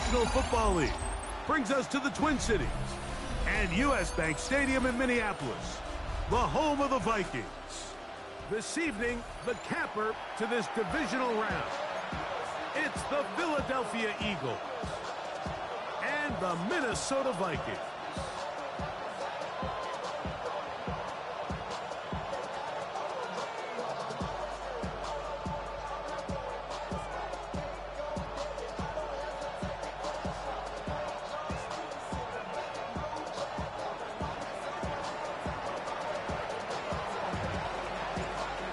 National Football League brings us to the Twin Cities and U.S. Bank Stadium in Minneapolis, the home of the Vikings. This evening, the capper to this divisional round. It's the Philadelphia Eagles and the Minnesota Vikings.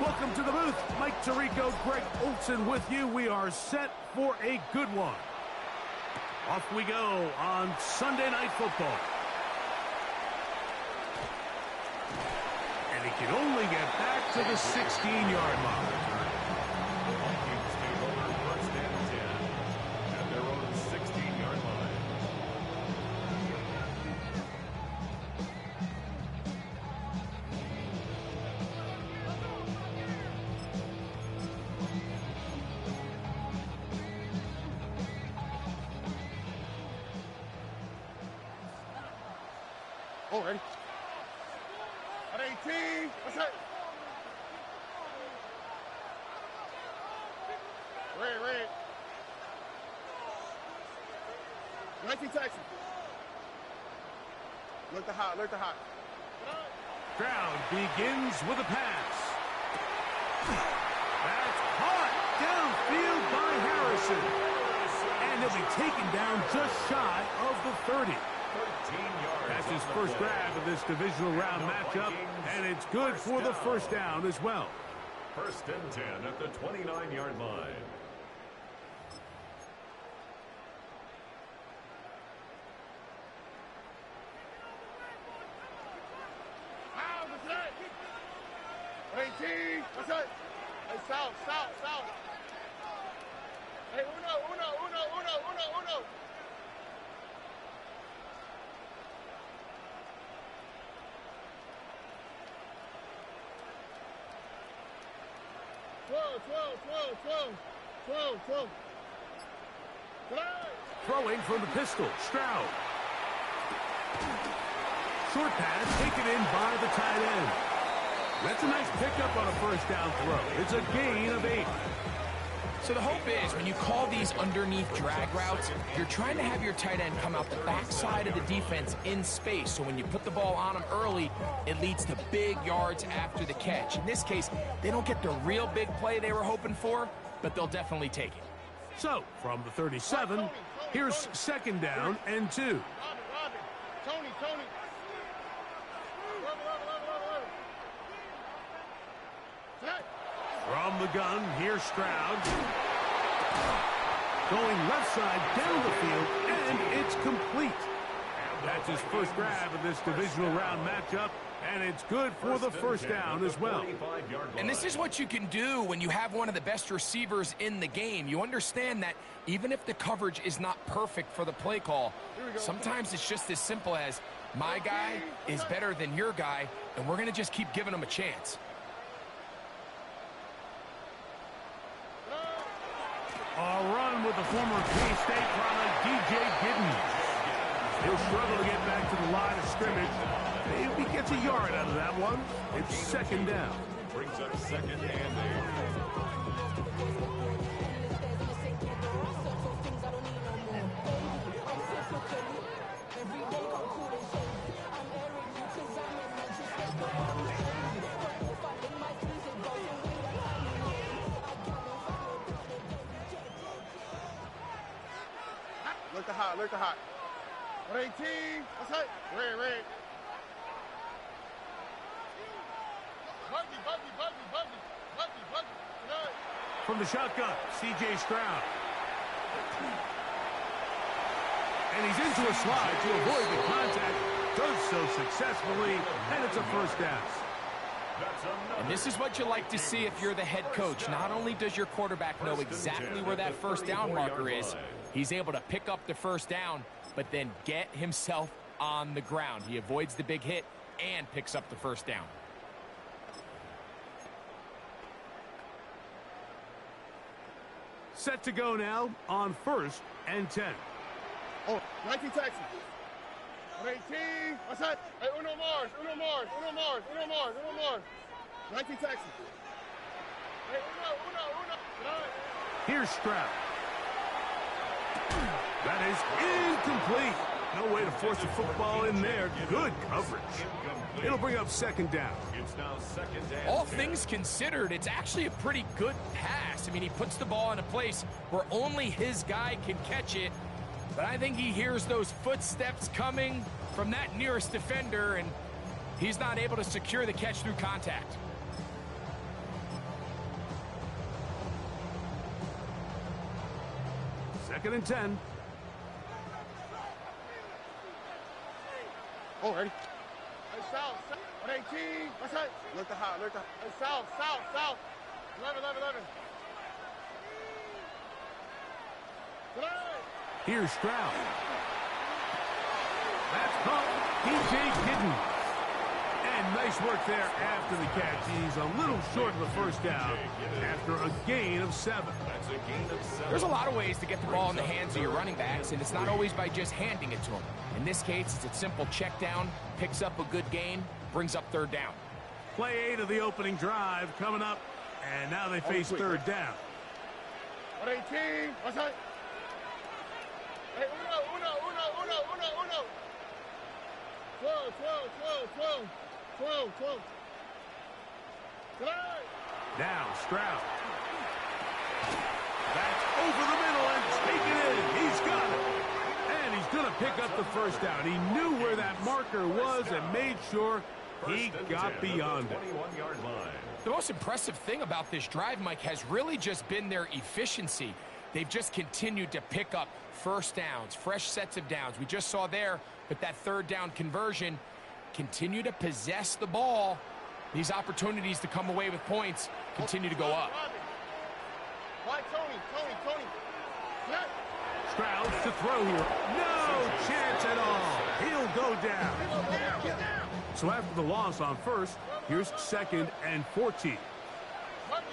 Welcome to the booth. Mike Tirico, Greg Olsen with you. We are set for a good one. Off we go on Sunday Night Football. And he can only get back to the 16-yard line. Vikings take over first and 10 at their own 16-yard line. Oh, ready? At 18, what's that? Ready. 19 Texas. Look the hot. Stroud begins with a pass. That's caught downfield by Harrison. And he'll be taken down just shy of the 30. 13 yards. That's his first grab of this divisional round matchup, and it's good for the first down as well. First and 10 at the 29-yard line. What's that? 18, what's that? Hey, south. Hey, uno. Twelve. Throwing from the pistol, Stroud. Short pass taken in by the tight end. That's a nice pickup on a first down throw. It's a gain of 8. So the hope is when you call these underneath drag routes, you're trying to have your tight end come out the backside of the defense in space. So when you put the ball on him early, it leads to big yards after the catch. In this case, they don't get the real big play they were hoping for, but they'll definitely take it. So, from the 37, here's second down and 2. Robin. Tony. From the gun, here's Stroud. Going left side down the field, and it's complete. That's his first grab of this divisional round matchup, and it's good for the first down as well. And this is what you can do when you have one of the best receivers in the game. You understand that even if the coverage is not perfect for the play call, sometimes it's just as simple as my guy is better than your guy, and we're going to just keep giving him a chance. A run with the former K-State product, DJ Giddens. He'll struggle to get back to the line of scrimmage. Maybe he gets a yard out of that one. It's second down. Brings up second and 8. Look the hot. 18, what's that? Red. Buggy. From the shotgun, C.J. Stroud. And he's into a slide to avoid the contact. Does so successfully, and it's a first down. And this is what you like to see if you're the head coach. Not only does your quarterback know exactly where that first down marker is, he's able to pick up the first down, but then get himself on the ground. He avoids the big hit and picks up the first down. Set to go now on 1st and 10. Oh, 19 Texas. 118. What's that? Hey, Uno Mars, Uno Mars, Uno Mars, Uno Mars, Uno Mars. 19 Texas. Hey, Uno. Here's Stroud. That is incomplete. No way to force the football in there. Good coverage. It'll bring up second down. It's now second down. All things considered, it's actually a pretty good pass. I mean, he puts the ball in a place where only his guy can catch it. But I think he hears those footsteps coming from that nearest defender, and he's not able to secure the catch through contact. Second and 10. Oh, ready? Hey, south. 118. What's that? Look the hot. Hey, south. 11. Here's Stroud. That's caught. P.J. Gidden. And nice work there after the catch. He's a little short of the first down after a gain of 7. That's a gain of 7. There's a lot of ways to get the ball in the hands of your running backs, and it's not always by just handing it to them. In this case, it's a simple check down, picks up a good gain, brings up third down. Play 8 of the opening drive coming up, and now they face third down. 118. What's that? Hey, Uno. 12. Now Stroud. That's over the middle and taken in. He's got it. And he's going to pick up the first down. He knew where that marker was and made sure he got beyond it. 21-yard line. The most impressive thing about this drive, Mike, has really just been their efficiency. They've just continued to pick up first downs, fresh sets of downs. We just saw there with that third down conversion, continue to possess the ball. These opportunities to come away with points continue to go up. Why, Tony. Stroud to throw here. No chance at all. He'll go down. So after the loss on first, here's second and 14. Buddy.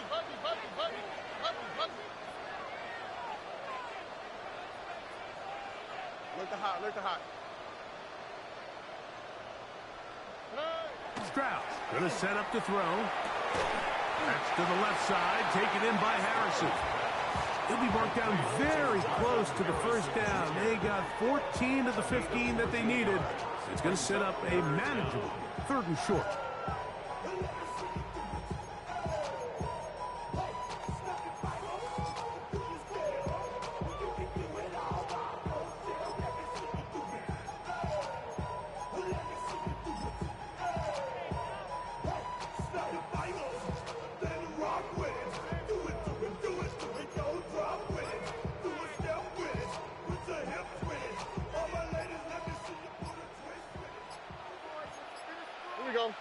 Look the hot. Stroud gonna set up to throw. That's to the left side, taken in by Harrison. He'll be marked down very close to the first down. They got 14 of the 15 that they needed. It's gonna set up a manageable third and short. Here we go.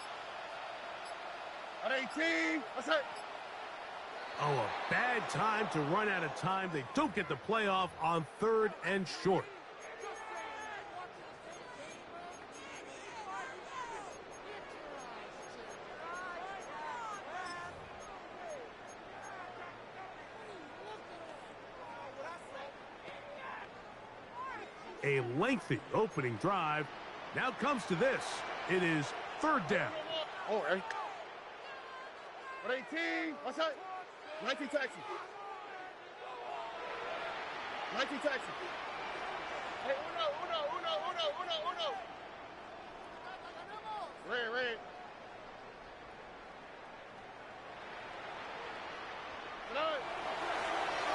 At 18. What's that? Oh, a bad time to run out of time. They don't get the playoff on third and short. A lengthy opening drive. Now comes to this. It is third down. Oh, ready? At 18. What's that? 19 Texas. Hey, Uno. Red.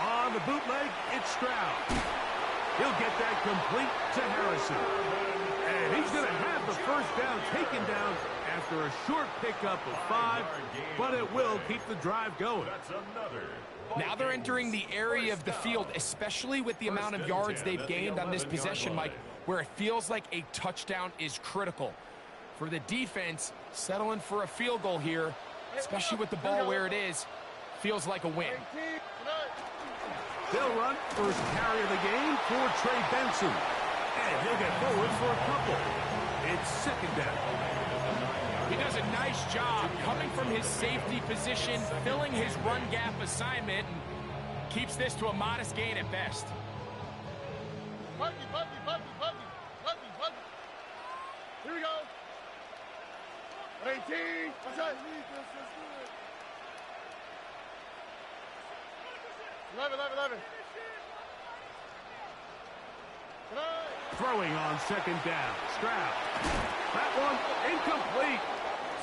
On the bootleg, it's Stroud. He'll get that complete to Harrison. And he's going to have the first down taken down after a short pickup of 5, but it will keep the drive going. That's another. Now they're entering the area of the field, especially with the amount of yards they've gained on this possession, Mike, where it feels like a touchdown is critical. For the defense, settling for a field goal here, especially with the ball where it is, feels like a win. They'll run first carry of the game for Trey Benson. And he'll get forward for a couple. It's second down. He does a nice job coming from his safety position, filling his run gap assignment, and keeps this to a modest gain at best. Buggy. Here we go. 18. What's that? 11. Throwing on second down. Stroud. That one incomplete.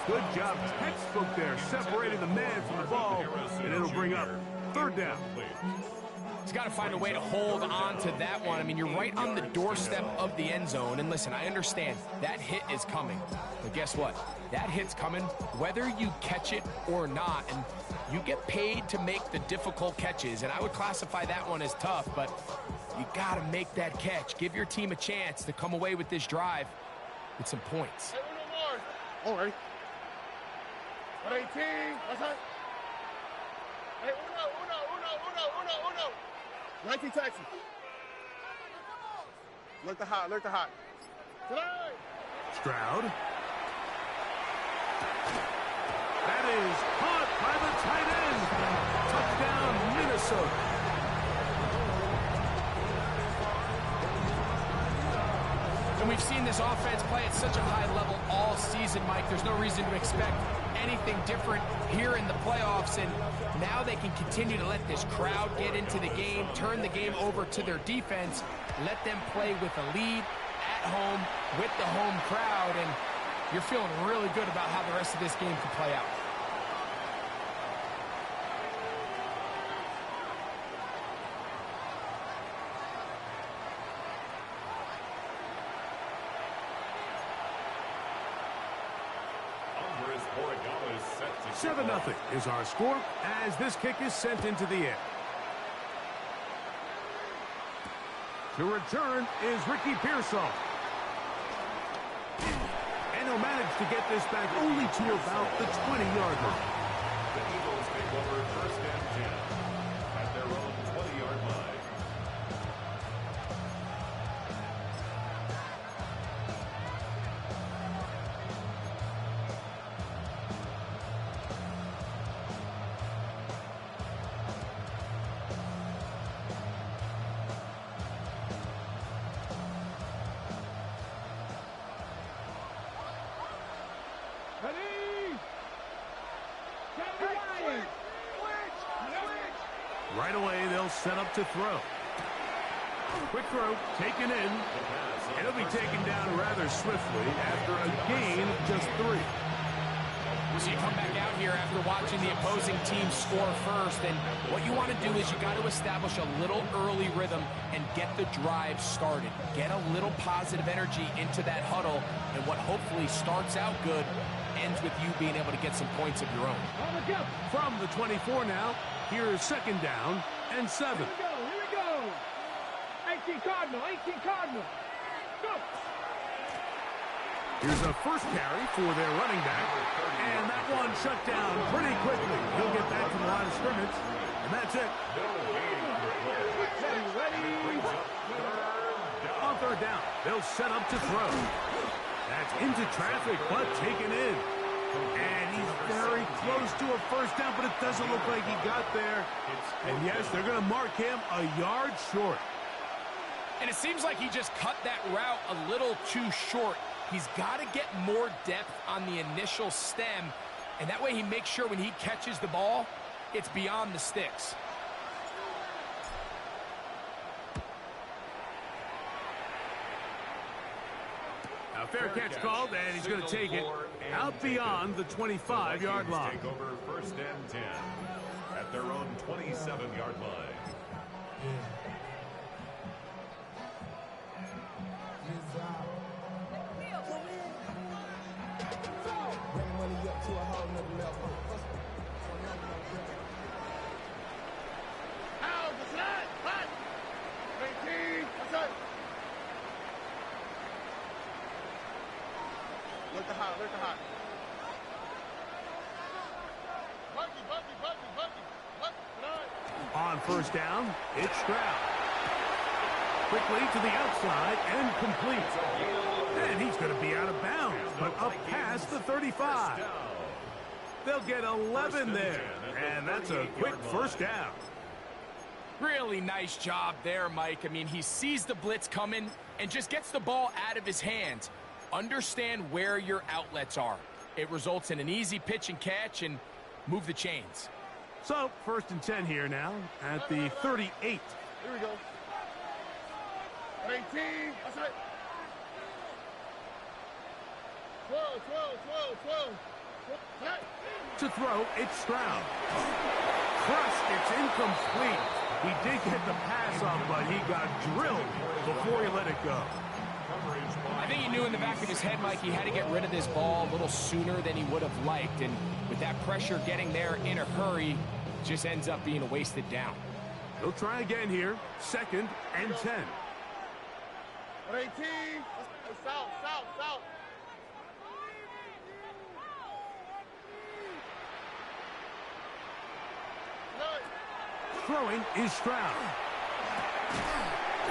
Good job, textbook there, separating the man from the ball, and it'll bring up third down. He's got to find a way to hold on to that one. I mean, you're right on the doorstep of the end zone. And listen, I understand that hit is coming. But guess what? That hit's coming whether you catch it or not. And you get paid to make the difficult catches. And I would classify that one as tough, but you got to make that catch. Give your team a chance to come away with this drive with some points. Hey, Uno more. All right. 18. What's that? Hey, Uno. 19 taxi. Alert the hot. Tonight. Stroud. That is caught by the tight end. Touchdown, Minnesota. And we've seen this offense play at such a high level all season, Mike. There's no reason to expect anything different here in the playoffs. And now they can continue to let this crowd get into the game, turn the game over to their defense, let them play with a lead at home with the home crowd. And you're feeling really good about how the rest of this game can play out. Andres Borregales is set to 7-0 is our score as this kick is sent into the air. To return is Ricky Pearsall. And he'll manage to get this back only to about the 20-yard line. The Eagles take over first and 10 at their own 20-yard line. Right away, they'll set up to throw. Quick throw, taken in. It'll be taken down rather swiftly after a gain of just 3. So you come back out here after watching the opposing team score first, and what you want to do is you got to establish a little early rhythm and get the drive started. Get a little positive energy into that huddle, and what hopefully starts out good ends with you being able to get some points of your own. From the 24 now, here's second down and 7. Here we go. 18 Cardinal. Go. Here's a first carry for their running back, and that one shut down pretty quickly. He'll get back to the line of scrimmage, and that's it. On third down, they'll set up to throw. That's into traffic, but taken in. And he's very close to a first down, but it doesn't look like he got there. And yes, they're going to mark him a yard short. And it seems like he just cut that route a little too short. He's got to get more depth on the initial stem, and that way he makes sure when he catches the ball, it's beyond the sticks. A fair catch called, and he's going to take it out beyond the 25-yard line. Take over first and 10 at their own 27-yard line. Alert the hot. Buggy. On first down, it's Stroud. Quickly to the outside and complete. And he's going to be out of bounds, but up past the 35. They'll get 11 there, and that's a quick first down. Really nice job there, Mike. I mean, he sees the blitz coming and just gets the ball out of his hands. Understand where your outlets are. It results in an easy pitch and catch and move the chains. So, 1st and 10 here now at the 38. Here we go. 18. That's it. 12. To throw, it's Stroud. Crushed, it's incomplete. He did get the pass off, but he got drilled before he let it go. I think he knew in the back of his head, Mike, he had to get rid of this ball a little sooner than he would have liked. And with that pressure getting there in a hurry, just ends up being a wasted down. He'll try again here. 2nd and 10. 18. South. Throwing is Stroud.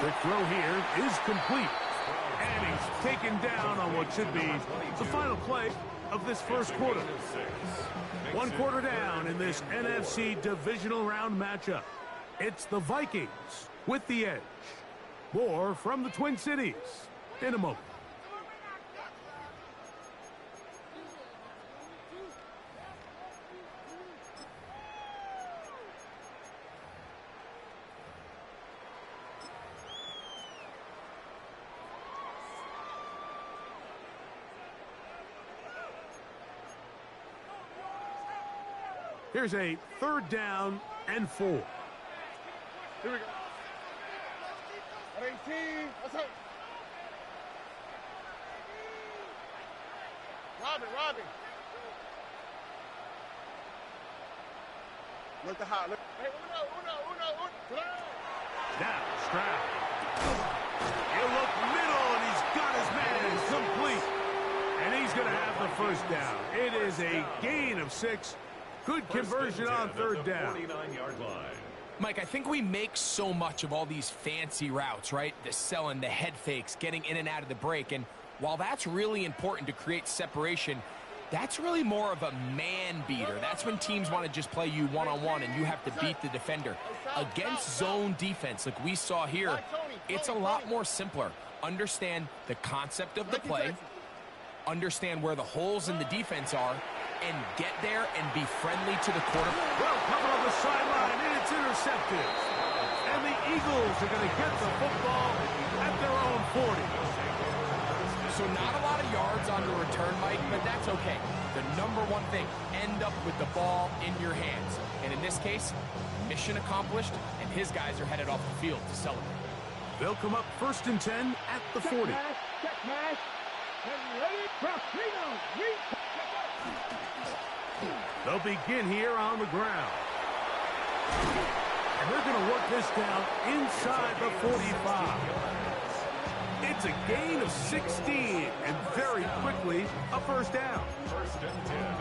The throw here is complete. And he's taken down on what should be the final play of this first quarter. 1 quarter down in this NFC divisional round matchup. It's the Vikings with the edge. More from the Twin Cities in a moment. Here's a 3rd down and 4. Here we go. 18. That's it. Robin. Look to high. Look. Hey, uno. Now, Stroud. He'll look middle, and he's got his man complete. And he's going to have the 1st down. It is a gain of 6. Good conversion on 3rd down. 49-yard line. Mike, I think we make so much of all these fancy routes, right? The selling, the head fakes, getting in and out of the break. And while that's really important to create separation, that's really more of a man beater. That's when teams want to just play you one-on-one and you have to beat the defender. Against zone defense, like we saw here, it's a lot more simpler. Understand the concept of the play, understand where the holes in the defense are, and get there and be friendly to the quarterback. Well covered on the sideline, and it's intercepted. And the Eagles are going to get the football at their own 40. So not a lot of yards on the return, Mike, but that's okay. The number one thing, end up with the ball in your hands. And in this case, mission accomplished, and his guys are headed off the field to celebrate. They'll come up 1st and 10 at the 40. Check match. And ready, Rapino. They'll begin here on the ground. And they're going to work this down inside the 45. It's a gain of 16, and very quickly, a 1st down.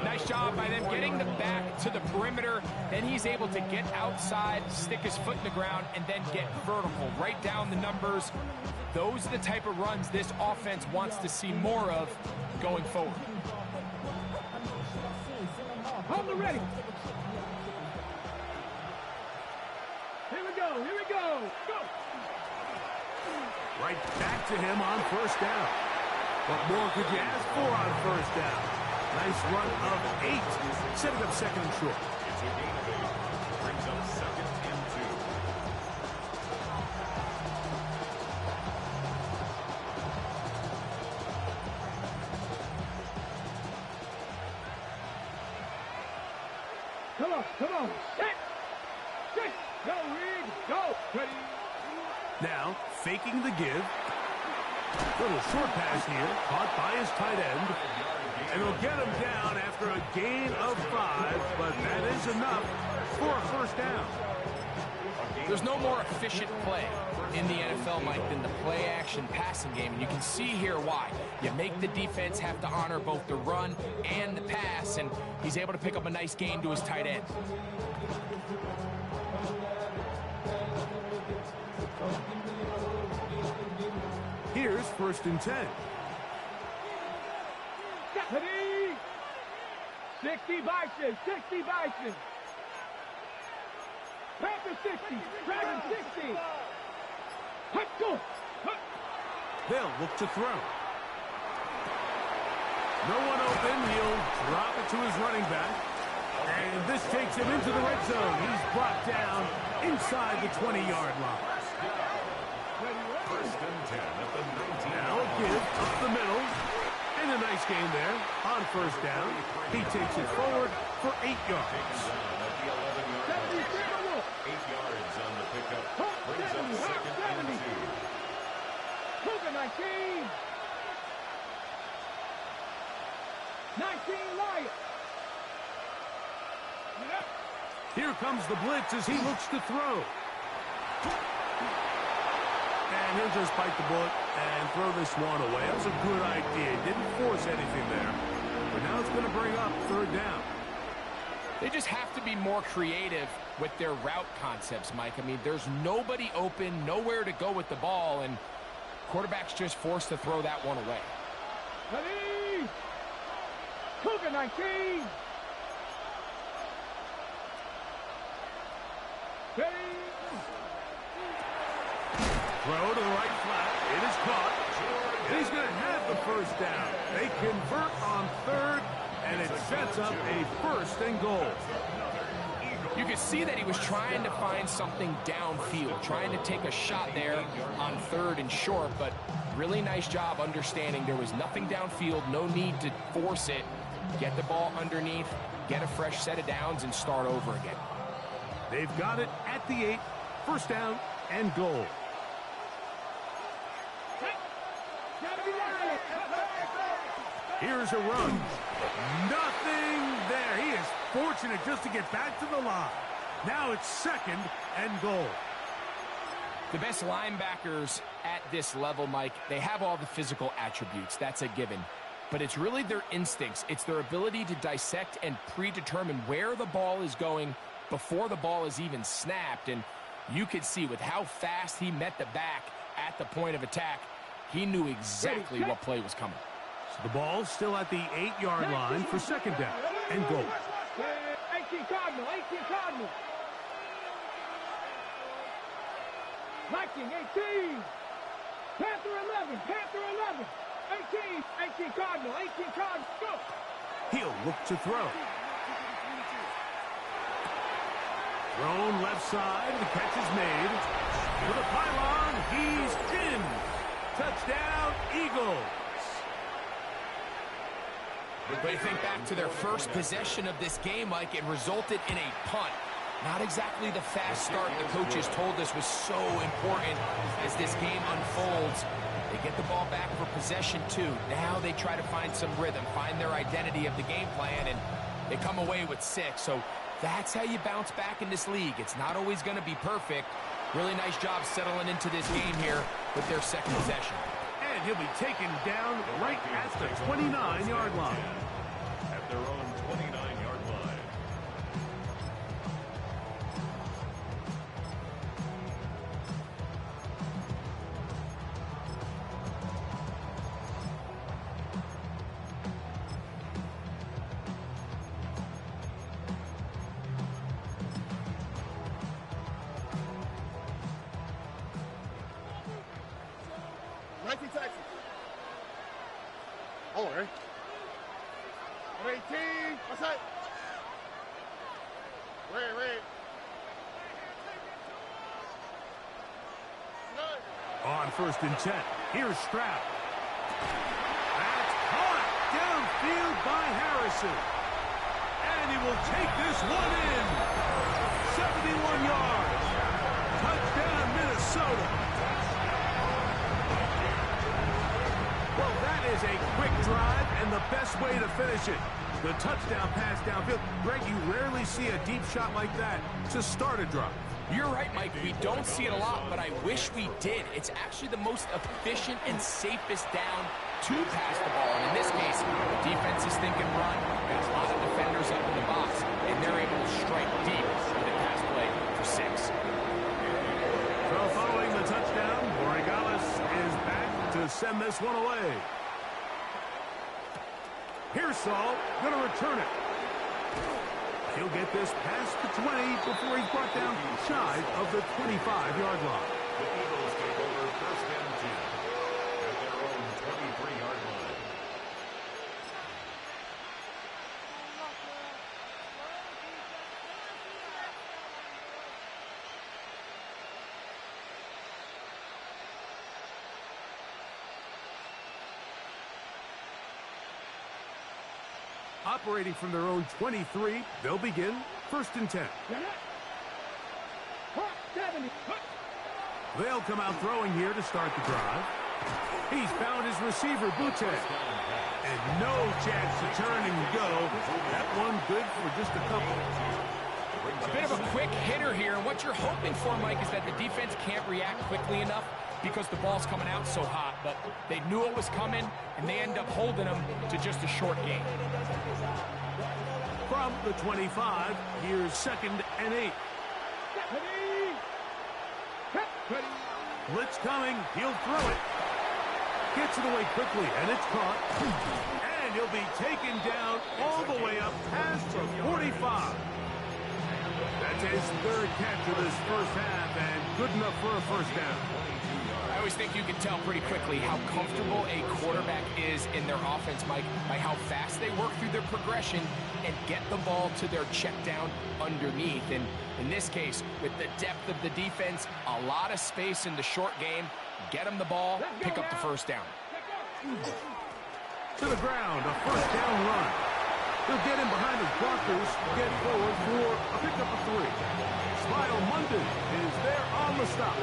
Nice job by them getting the back to the perimeter. Then he's able to get outside, stick his foot in the ground, and then get vertical. Right down the numbers. Those are the type of runs this offense wants to see more of going forward. Hold it ready. Here we go. Go. Right back to him on 1st down. What more could you ask for on 1st down? Nice run of 8. Setting up 2nd and short. It's a gain of 8. Brings up 2nd and 2. Come on. Set. Go, Reed. Go. Ready. Now, faking the give. Little short pass here, caught by his tight end. And he'll get him down after a gain of 5, but that is enough for a 1st down. There's no more efficient play in the NFL, Mike, than the play-action passing game. And you can see here why. You make the defense have to honor both the run and the pass, and he's able to pick up a nice gain to his tight end. Here's 1st and 10. 60 Bison. Panthers Dragon 60. Dragon 60. Let's go. They'll look to throw. No one open. He'll drop it to his running back. And this takes him into the red zone. He's brought down inside the 20-yard line. First and 10 at the 19. Now a give up the middle. And a nice gain there on first down. He takes it forward for 8 yards. At the 11-yard line. 8 yards on the pickup. Brings up second and 2. Cougar 19. 19 Lions. Here comes the blitz as he looks to throw. And he'll just bite the bullet and throw this one away. That was a good idea. Didn't force anything there. But now it's going to bring up third down. They just have to be more creative with their route concepts, Mike. I mean, there's nobody open, nowhere to go with the ball, and quarterback's just forced to throw that one away. Ready? Cougar 19. Ready? Throw to the right flat. It is caught. And he's going to have the first down. They convert on third, and it sets up a first and goal. You could see that he was trying to find something downfield, trying to take a shot there on third and short, but really nice job understanding there was nothing downfield, no need to force it. Get the ball underneath, get a fresh set of downs, and start over again. They've got it at the 8, first down and goal. Here's a run. Nothing there. He is fortunate just to get back to the line. Now it's second and goal. The best linebackers at this level, Mike, they have all the physical attributes. That's a given. But it's really their instincts. It's their ability to dissect and predetermine where the ball is going before the ball is even snapped. And you could see with how fast he met the back at the point of attack, he knew exactly what play was coming. So the ball's still at the 8-yard line for second down and goal. 18 Cardinal, 18 Cardinal. Viking 18. Panther 11, Panther 11. 18 Cardinal, 18 Cardinal. Go. He'll look to throw. Thrown left side. The catch is made. To the pylon. He's in. Touchdown, Eagles. But you think back to their first possession of this game, Mike, it resulted in a punt. Not exactly the fast start the coaches told us was so important as this game unfolds. They get the ball back for possession 2. Now they try to find some rhythm, find their identity of the game plan, and they come away with 6. So that's how you bounce back in this league. It's not always going to be perfect. Really nice job settling into this game here with their second possession. And he'll be taken down right at the 29-yard line. At their own 29-yard line. Texas. Oh, right. 18. What's that? Red. On first and 10. Here's Stroud. That's caught downfield by Harrison. And he will take this one in. 71 yards. Touchdown, Minnesota. Well, that is a quick drive and the best way to finish it. The touchdown pass downfield. Greg, you rarely see a deep shot like that to start a drive. You're right, Mike. We don't see it a lot, but I wish we did. It's actually the most efficient and safest down to pass the ball. And in this case, the defense is thinking run. There's a lot of defenders up in the box, and they're able to strike deep with a pass play for 6. So following the touchdown, Borregales is back to send this one away. Pearsall going to return it. He'll get this past the 20 before he's brought down shy of the 25-yard line. The Eagles take over first and 10 at their own 23-yard line. Operating from their own 23, they'll begin first and 10. They'll come out throwing here to start the drive. He's found his receiver, Butte. And no chance to turn and go. That one good for just a couple. A bit of a quick hitter here, and what you're hoping for, Mike, is that the defense can't react quickly enough because the ball's coming out so hot, but they knew it was coming, and they end up holding them to just a short gain. From the 25, here's second and 8. Blitz coming, he'll throw it. Gets it away quickly, and it's caught. And he'll be taken down all the way up past the 45. That's his third catch of this first half, and good enough for a first down. I always think you can tell pretty quickly how comfortable a quarterback is in their offense, Mike, by how fast they work through their progression and get the ball to their check down underneath. And in this case, with the depth of the defense, a lot of space in the short game, get them the ball, pick up the first down. To the ground, a first down run. He'll get in behind his blockers, get forward for a pickup of 3. Smile Munden is there on the stop.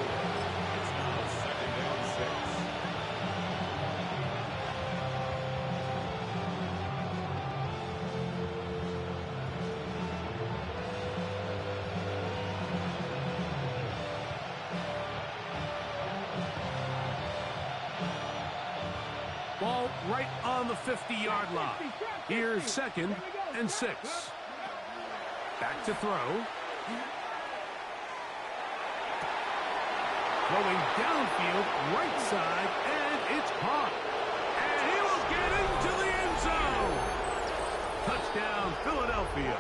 Ball right on the 50-yard line. Here's second and 6. Back to throw. Going downfield, right side, and it's caught. And he will get into the end zone. Touchdown, Philadelphia.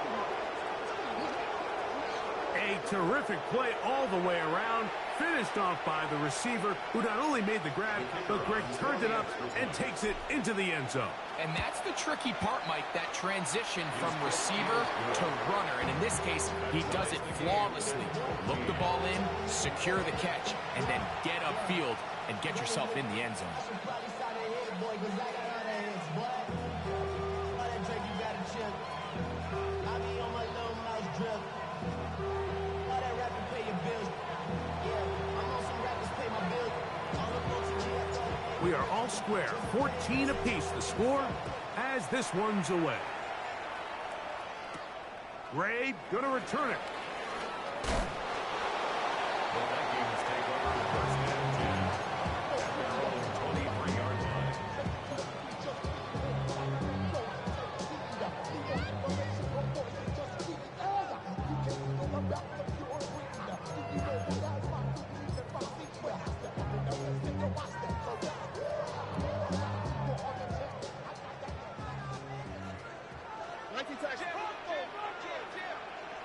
A terrific play all the way around. Finished off by the receiver, who not only made the grab, but Greg turned it up and takes it into the end zone. And that's the tricky part, Mike, that transition from receiver to runner. And in this case, he does it flawlessly. Look the ball in, secure the catch, and then get upfield and get yourself in the end zone. We are all square, 14 apiece the score as this one's away. Ray gonna return it. The Vikings take over first and 10 at their own 23-yard line.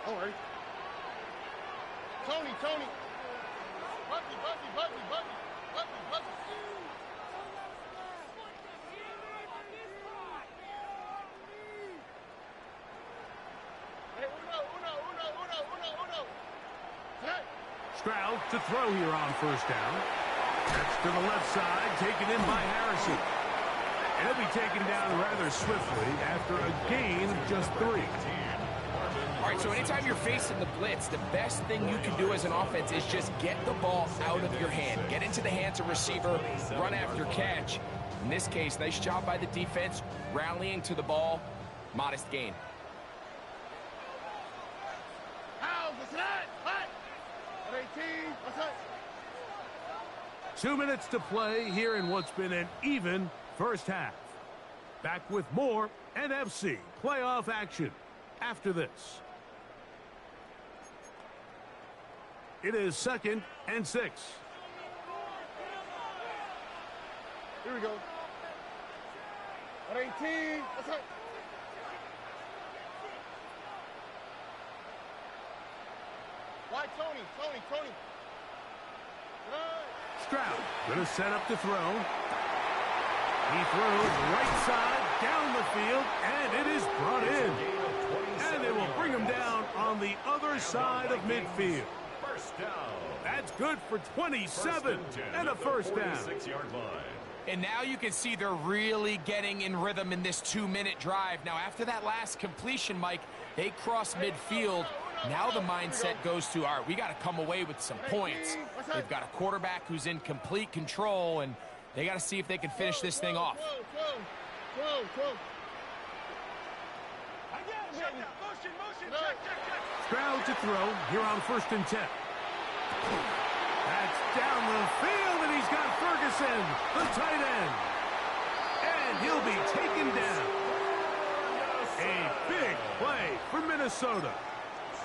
Don't worry. Tony. Bucky. Hey, uno. Hey. Stroud to throw here on first down. That's to the left side, taken in by Harrison. And he'll be taken down rather swiftly after a gain of just 3. All right, so anytime you're facing the blitz, the best thing you can do as an offense is just get the ball out of your hand. Get into the hands of receiver, run after catch. In this case, nice job by the defense, rallying to the ball, modest gain. How's the set? Hot. 18. What's up? 2 minutes to play here in what's been an even first half. Back with more NFC playoff action after this. It is second and 6. Here we go. 18. What's up? Why, Tony? Tony. Stroud going to set up to throw. He throws right side, down the field, and it is brought in. And they will bring him down on the other side of midfield. First down. That's good for 27 and a first down. 46-yard line. And now you can see they're really getting in rhythm in this 2-minute drive. Now, after that last completion, Mike, they cross midfield. Now the mindset goes to, all right, we got to come away with some points. They've got a quarterback who's in complete control, and they got to see if they can finish this thing off. Stroud to throw here on 1st and 10. That's down the field, and he's got Ferguson, the tight end. And he'll be taken down. A big play for Minnesota.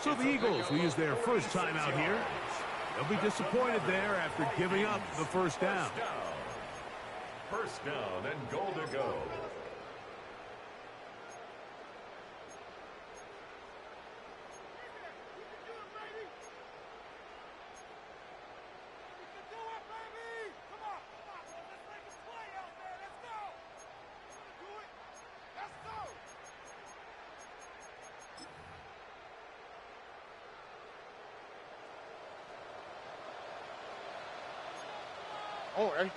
So the Eagles will use their first time out here. They'll be disappointed there after giving up the first down. First down and goal to go. Oh, hey.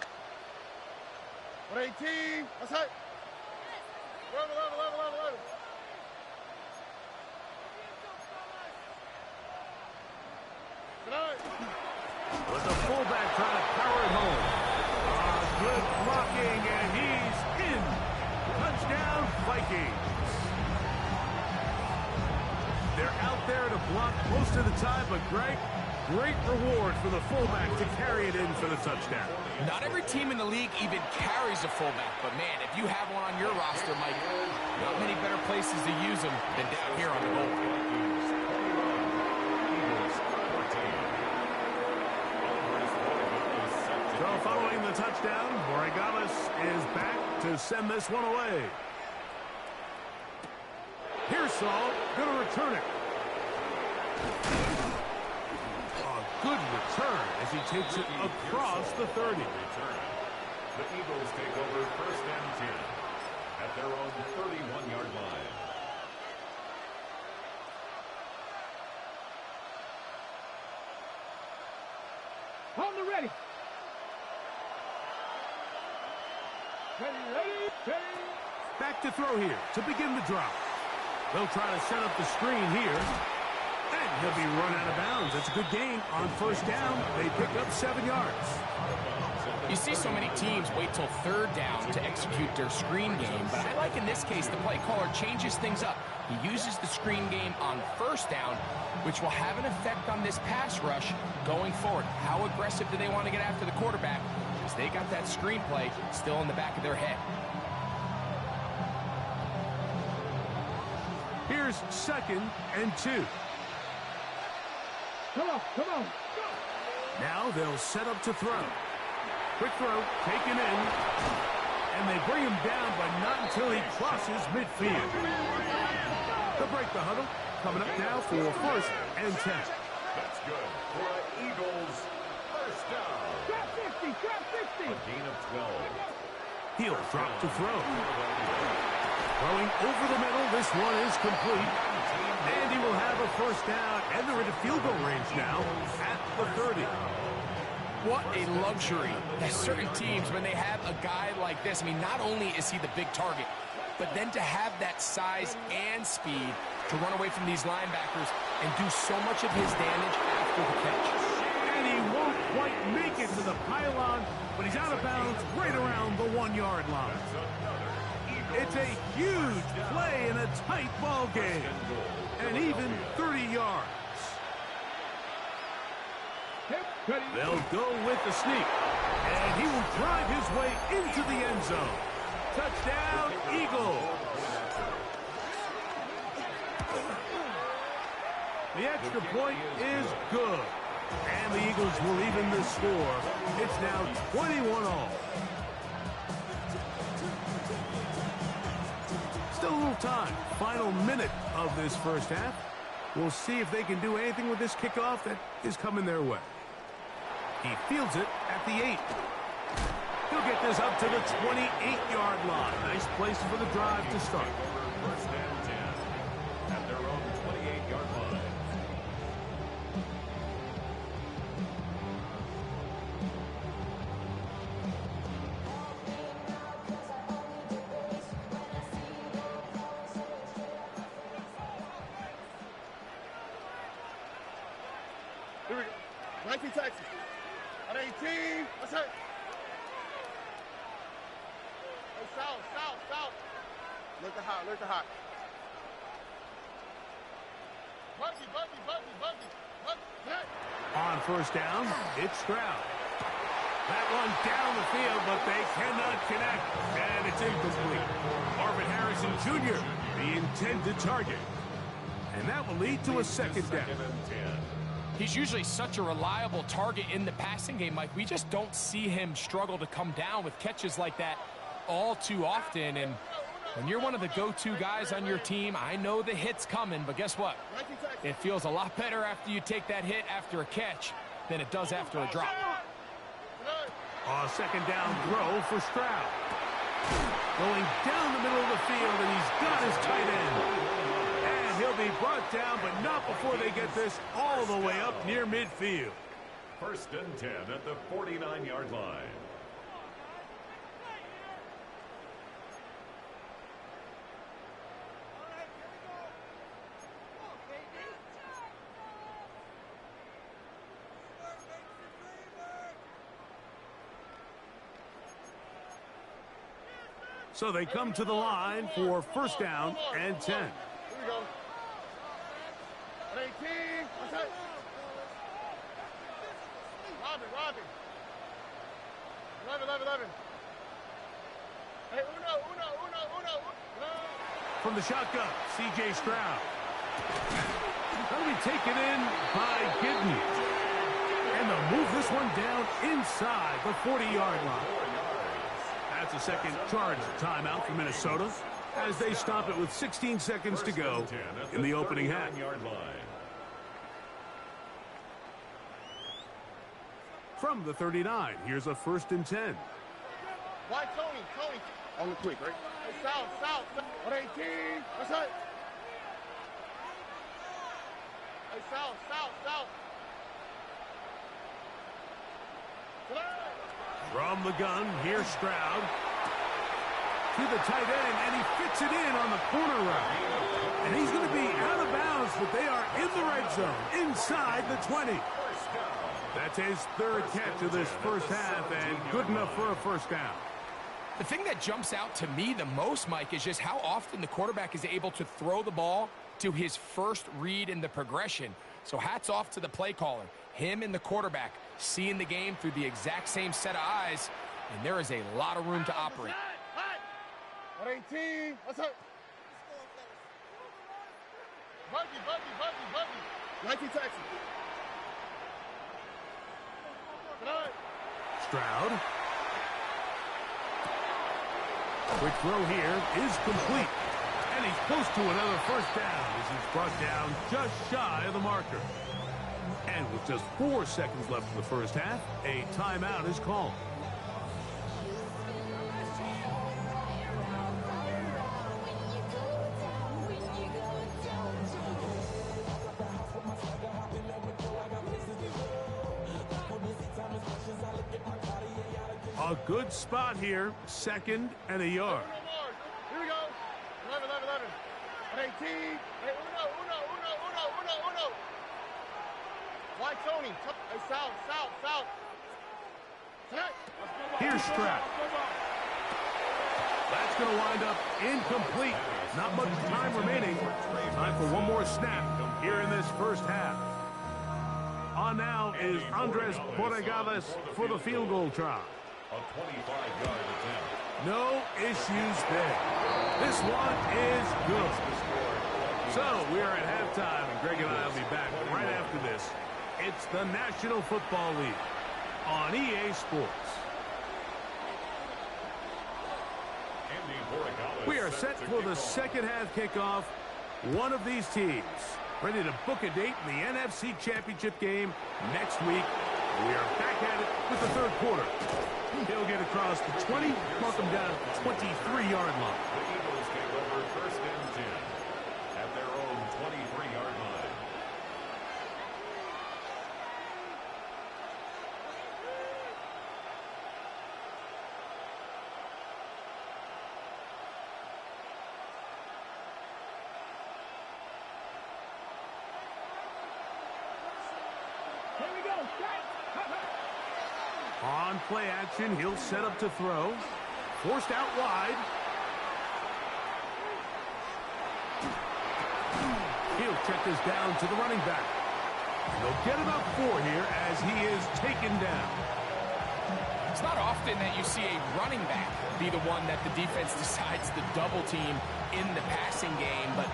118. That's it. 11. With the fullback trying to power it home. Good blocking, and he's in. Touchdown, Vikings. They're out there to block most of the time, but Greg, great reward for the fullback to carry it in for the touchdown. Not every team in the league even carries a fullback, but man, if you have one on your roster, Mike, not many better places to use them than down here on the goal. So following the touchdown, Borregales is back to send this one away. Pearsall going to return it. Good return as he takes it across the 30. The Eagles take over 1st and 10 at their own 31-yard line. On the ready. Ready. Back to throw here to begin the drive. They'll try to set up the screen here. And he'll be run out of bounds. That's a good gain on 1st down. They pick up 7 yards. You see so many teams wait till 3rd down to execute their screen game, but I like in this case the play caller changes things up. He uses the screen game on 1st down, which will have an effect on this pass rush going forward. How aggressive do they want to get after the quarterback? Because they got that screen play still in the back of their head. Here's 2nd and 2. Come on. Now they'll set up to throw. Quick throw, taken in. And they bring him down, but not until he crosses midfield. They'll break the huddle. Coming up now for 1st and 10. That's good for the Eagles. First down. Drop 60. A gain of 12. He'll drop to throw. Throwing over the middle. This one is complete. And he will have a 1st down. And they're into field goal range now at the 30. What a luxury that certain teams, when they have a guy like this, I mean, not only is he the big target, but then to have that size and speed to run away from these linebackers and do so much of his damage after the catch. And he won't quite make it to the pylon, but he's out of bounds right around the 1-yard line. It's a huge play in a tight ball game. And even 30 yards. They'll go with the sneak. And he will drive his way into the end zone. Touchdown, Eagles. The extra point is good. And the Eagles will even the score. It's now 21-all. Still a little time. Final minute of this first half. We'll see if they can do anything with this kickoff that is coming their way. He fields it at the 8. He'll get this up to the 28-yard line. Nice place for the drive to start. First and 10 at their own 28-yard line. Here we go. 19 Texas. At 18. That's it. Hey, south. Look to hot. Buggy. Hey. On first down, it's Stroud. That one down the field, but they cannot connect, and it's incomplete. Marvin Harrison Jr., the intended target. And that will lead to a second down. Second and 10. He's usually such a reliable target in the passing game, Mike. We just don't see him struggle to come down with catches like that all too often. And when you're one of the go-to guys on your team, I know the hit's coming, but guess what? It feels a lot better after you take that hit after a catch than it does after a drop. A second down throw for Stroud. Going down the middle of the field, and he's got his tight end. And he'll be brought down, but not before they get this all the way up near midfield. First and 10 at the 49-yard line. So they come to the line for first down and 10. Here we go. At 18. That's it. Robbie. 11. Hey, uno. From the shotgun, C.J. Stroud. That'll be taken in by Gidney. And they'll move this one down inside the 40-yard line. That's a second charge timeout for Minnesota as they stop it with 16 seconds to go in the opening half. From the 39, here's a first and 10. Why Tony? On the quick, right? Hey, south. At 18. That's it. Hey, south. From the gun, here's Stroud. To the tight end, and he fits it in on the corner route. And he's going to be out of bounds, but they are in the red zone, inside the 20. That's his third catch of this first half, and good enough for a first down. The thing that jumps out to me the most, Mike, is just how often the quarterback is able to throw the ball to his first read in the progression. So hats off to the play caller. Him and the quarterback seeing the game through the exact same set of eyes, and there is a lot of room to operate. At 18. That's it. Buggy. 19 Texas. Stroud. Quick throw here is complete. And he's close to another first down as he's brought down just shy of the marker. And with just 4 seconds left in the first half, a timeout is called. A good spot here, second and a yard. Here we go. 11. At 18. Hey, uno. Why Tony? Hey, south. Here's Stroud. That's going to wind up incomplete. Not much time remaining. Time for one more snap here in this first half. On now is Andres Borregales for the field goal try. A 25-yard attempt. No issues there. This one is good. So we are at halftime, and Greg and I will be back right after this. It's the National Football League on EA Sports. We are set for the second half kickoff. One of these teams Ready to book a date in the NFC Championship game next week. We are back at it with the third quarter. He'll get across the 20, mark him down at the 23-yard line. The Eagles take over first and 10 at their own 23-yard line. Here we go. On play action, he'll set up to throw. Forced out wide. He'll check this down to the running back. They'll get about 4 here as he is taken down. It's not often that you see a running back be the one that the defense decides to double team in the passing game, but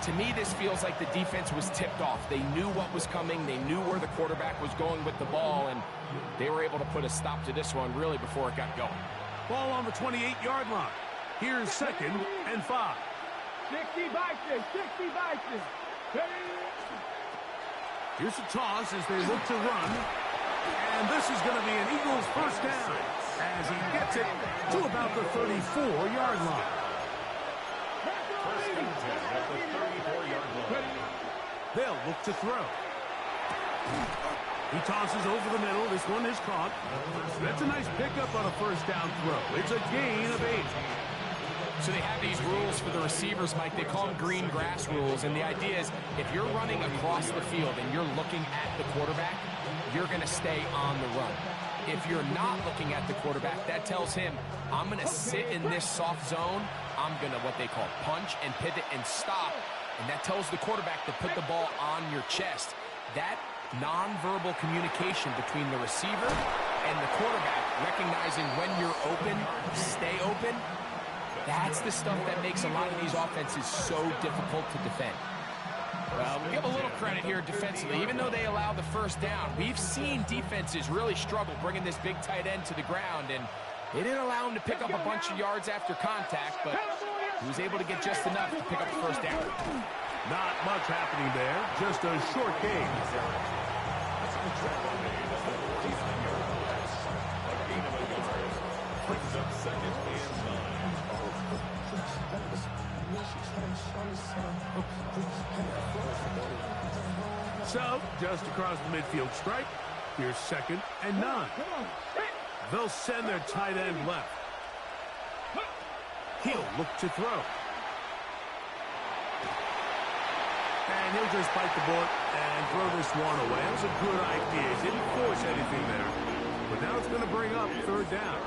to me this feels like the defense was tipped off. They knew what was coming, they knew where the quarterback was going with the ball, and they were able to put a stop to this one really before it got going. Ball on the 28-yard line. Here's 2nd and 5. 60 Vikings, 60 Vikings. Here's a toss as they look to run. And this is going to be an Eagles first down as he gets it to about the 34-yard line. First and 10 at the 34-yard line. They'll look to throw. He tosses over the middle. This one is caught. That's a nice pickup on a first down throw. It's a gain of 8. So they have these rules for the receivers, Mike. They call them green grass rules, and the idea is if you're running across the field and you're looking at the quarterback, you're going to stay on the run. If you're not looking at the quarterback, that tells him, I'm going to sit in this soft zone. I'm going to, what they call, punch and pivot and stop, and that tells the quarterback to put the ball on your chest. That nonverbal communication between the receiver and the quarterback, recognizing when you're open, stay open, that's the stuff that makes a lot of these offenses so difficult to defend. Well, we'll give a little credit here defensively. Even though they allow the first down, we've seen defenses really struggle bringing this big tight end to the ground, and they didn't allow him to pick up a bunch of yards after contact, but he was able to get just enough to pick up the first down. Not much happening there, just a short gain. Brings up second and 9. So, just across the midfield stripe, here's 2nd and 9. They'll send their tight end left. He'll look to throw. And he'll just bite the bullet and throw this one away. That was a good idea. He didn't force anything there. But now it's going to bring up 3rd down.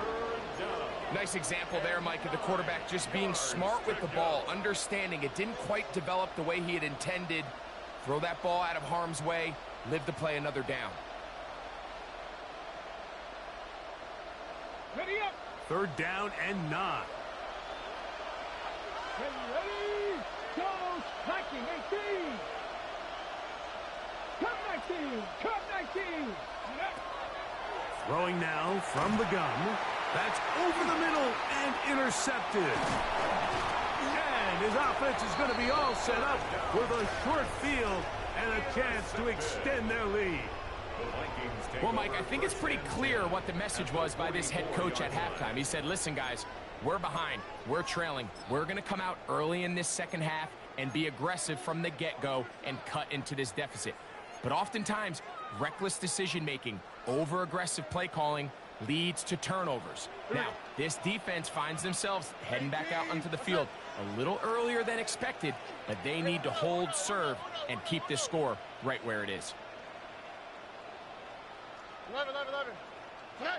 Nice example there, Mike, of the quarterback just being smart with the ball, understanding it didn't quite develop the way he had intended. Throw that ball out of harm's way, live to play another down. Ready up. 3rd down and 9. Ready. Go. 19, 18. Cut 19. Cut 19. Throwing now from the gun. That's over the middle and intercepted. And his offense is going to be all set up with a short field and a chance to extend their lead. Well, Mike, I think it's pretty clear what the message was by this head coach at halftime. He said, listen, guys, we're behind. We're trailing. We're going to come out early in this second half and be aggressive from the get-go and cut into this deficit. But oftentimes, reckless decision-making, over-aggressive play calling leads to turnovers. Now, this defense finds themselves heading back out onto the field a little earlier than expected, but they need to hold serve and keep this score right where it is. 11. Hey.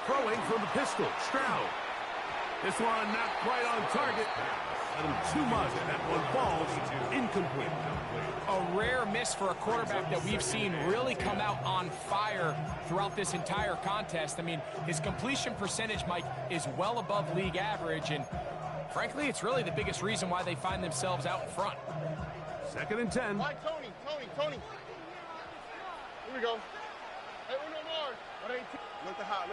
Throwing from the pistol, Stroud. This one not quite on target. A little too much. That one falls incomplete. A rare miss for a quarterback that we've seen really come out on fire throughout this entire contest. I mean, his completion percentage, Mike, is well above league average, and frankly, it's really the biggest reason why they find themselves out in front. 2nd and 10. Mike, Tony. Here we go. Hey, uno more. What ain't look the hot.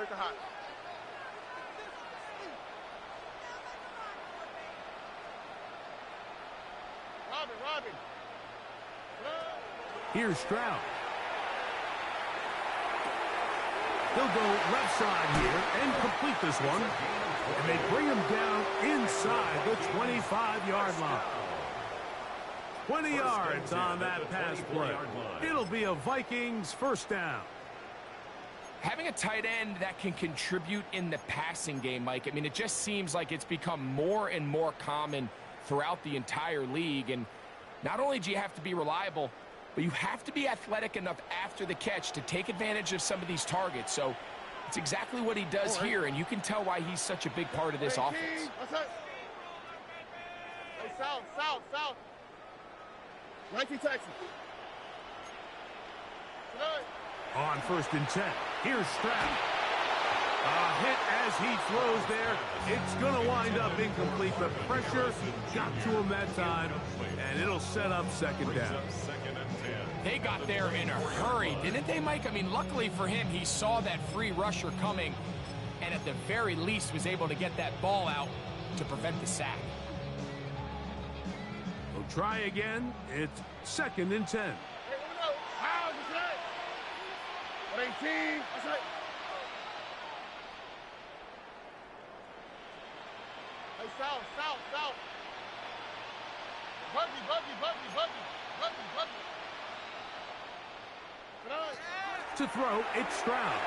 Robin. Here's Stroud. He'll go left side here and complete this one. And they bring him down inside the 25-yard line. 20 yards on that pass play. It'll be a Vikings first down. Having a tight end that can contribute in the passing game, Mike, I mean, it just seems like it's become more and more common throughout the entire league. And not only do you have to be reliable, but you have to be athletic enough after the catch to take advantage of some of these targets. So it's exactly what he does here, and you can tell why he's such a big part of this offense. Hey, south. 19 Texas. On 1st and 10, here's Stroud. A hit as he throws there. It's going to wind up incomplete. The pressure got to him that time, and it'll set up second down. They got there in a hurry, didn't they, Mike? I mean, luckily for him, he saw that free rusher coming, and at the very least was able to get that ball out to prevent the sack. We'll try again. It's 2nd and 10. 18. That's right. Hey, south. Buggy. To throw, it's Stroud.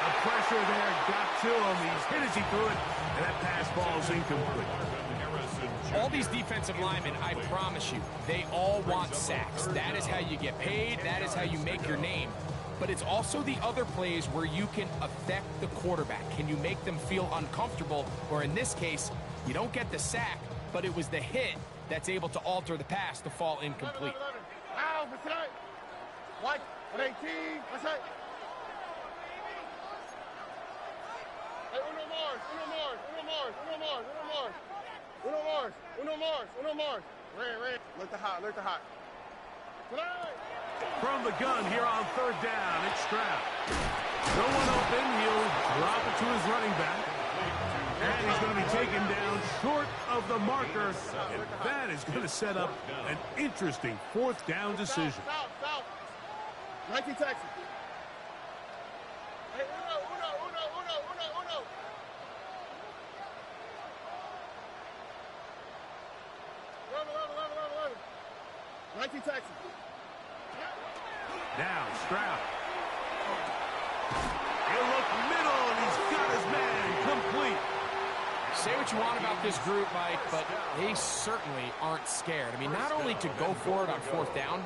The pressure there got to him. He's hit as he threw it, and that pass ball's incomplete. All these defensive linemen, I promise you, they all want sacks. That is how you get paid. That is how you make your name. But it's also the other plays where you can affect the quarterback. Can you make them feel uncomfortable? Or in this case, you don't get the sack, but it was the hit that's able to alter the pass to fall incomplete. White, 18, that's it. Hey, Uno Mars. Ran. Look the hot. From the gun here on 3rd down, it's Stroud. No one open. He'll drop it to his running back. And he's going to be taken down short of the marker. And that is going to set up an interesting 4th down decision. South. 19 Texas. Hey, Uno. 11. 19 Texas. Now, Stroud. He'll look middle, and he's got his man complete. Say what you want about this group, Mike, but they certainly aren't scared. I mean, not only to go for it on 4th down,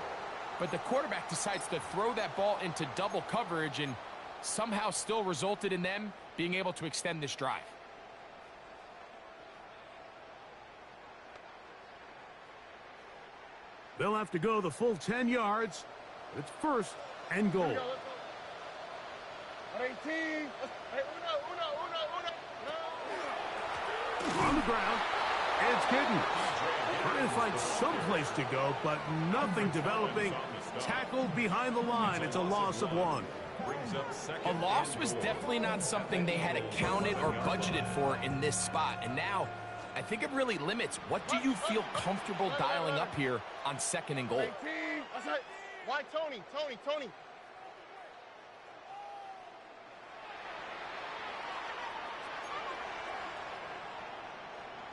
but the quarterback decides to throw that ball into double coverage and somehow still resulted in them being able to extend this drive. They'll have to go the full 10 yards. It's 1st and goal. 18. Hey, Uno. On the ground, it's Giddens. Trying to find some place to go, but nothing developing. Tackled behind the line. It's a loss of 1. A loss was definitely not something they had accounted or budgeted for in this spot. And now, I think it really limits. What do you feel comfortable dialing up here on 2nd and goal? 18. That's right. Why Tony?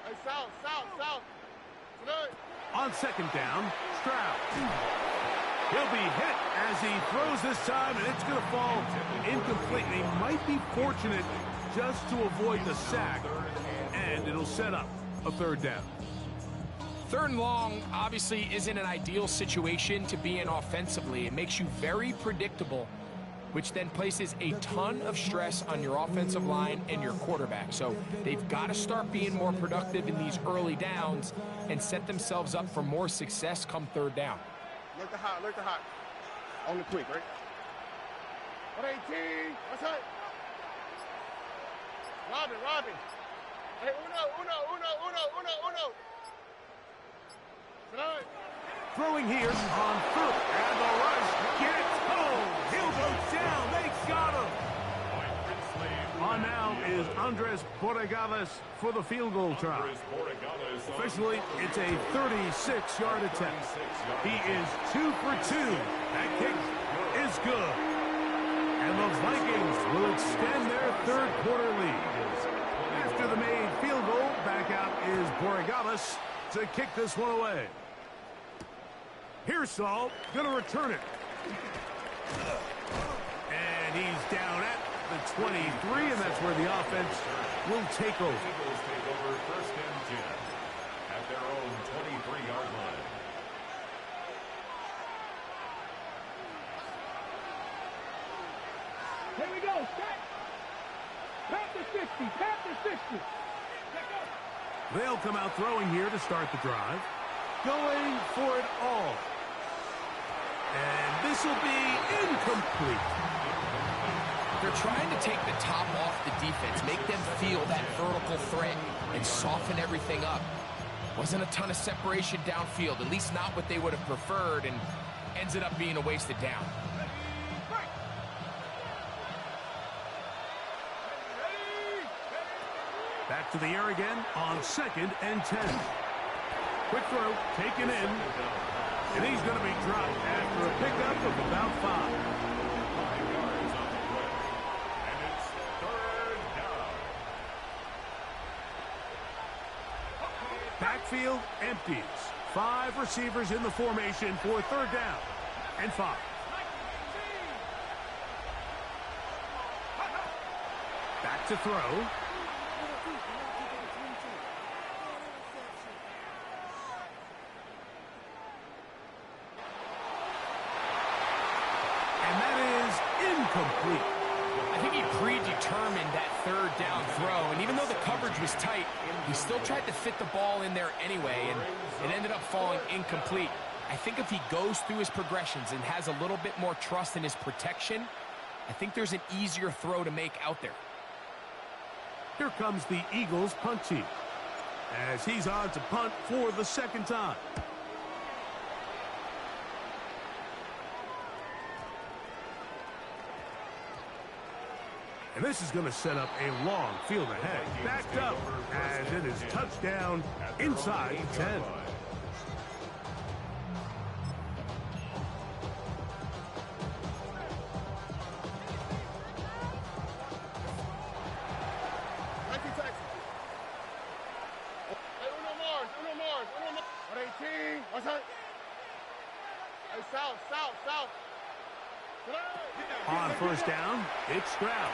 Hey, south. Tonight. On 2nd down, Stroud. He'll be hit as he throws this time, and it's going to fall incomplete. He might be fortunate just to avoid the sack, and it'll set up a 3rd down. 3rd and long obviously isn't an ideal situation to be in offensively. It makes you very predictable, which then places a ton of stress on your offensive line and your quarterback. So they've got to start being more productive in these early downs and set themselves up for more success come 3rd down. Look the hot. On the quick, right? 18. That's it. Robin. Hey, Uno. Tonight. Throwing here on 3rd, and the rush gets home. He'll go down. They got him. On now is Andres Borregales for the field goal try. Officially, it's a 36-yard attempt. He is 2 for 2. That kick is good. And the Vikings will extend their third quarter lead. After the made field goal, back out is Borregales to kick this one away. Here's Saul, going to return it. And he's down at the 23, and that's where the offense will take over. Eagles take over first and 10 at their own 23-yard line. Here we go. Set. Panther 60. Panther 60. They'll come out throwing here to start the drive. Going for it all. And this will be incomplete. They're trying to take the top off the defense, make them feel that vertical threat, and soften everything up. Wasn't a ton of separation downfield, at least not what they would have preferred, and ends it up being a wasted down. Back to the air again on 2nd and 10. Quick throw, taken in. And he's going to be dropped after a pickup of about 5. 5 yards on the play. And it's third down. Backfield empties. 5 receivers in the formation for third down and 5. Back to throw. Incomplete. I think he predetermined that third down throw, and even though the coverage was tight, he still tried to fit the ball in there anyway, and it ended up falling incomplete. I think if he goes through his progressions and has a little bit more trust in his protection, I think there's an easier throw to make out there. Here comes the Eagles punt team, as he's on to punt for the second time. And this is going to set up a long field ahead. Backed up as it is touchdown inside the 10. On first down, it's Stroud.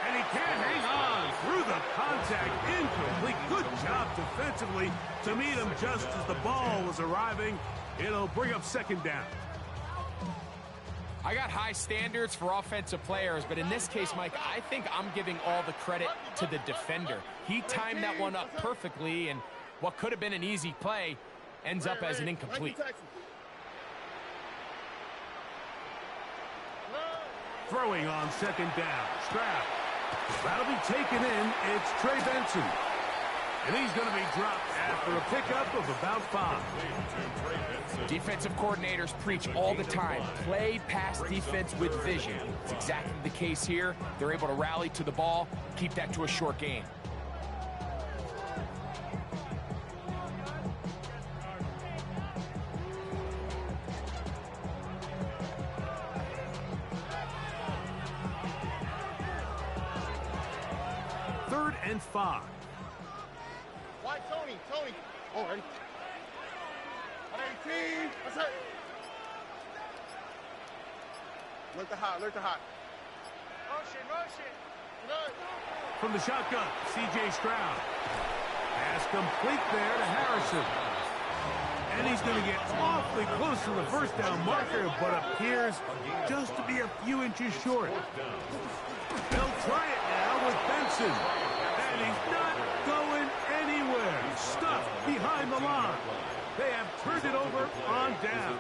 And he can't hang on through the contact. Incomplete. Good job defensively to meet him just as the ball was arriving. It'll bring up second down. I got high standards for offensive players, but in this case, Mike, I think I'm giving all the credit to the defender. He timed that one up perfectly, and what could have been an easy play ends up as an incomplete. Throwing on second down. Stroud. That'll be taken in. It's Trey Benson. And he's going to be dropped after a pickup of about 5. Defensive coordinators preach all the time. Play pass defense with vision. It's exactly the case here. They're able to rally to the ball, keep that to a short gain. Third and 5. Why, Tony? Oh, ready? 18. What's that? Alert the hot. Motion. From the shotgun, C.J. Stroud. Pass complete there to Harrison. And he's going to get awfully close to the first down marker, but appears just to be a few inches short. They'll try it now with Benson. And he's not going anywhere. Stuck behind the line. They have turned it over on down.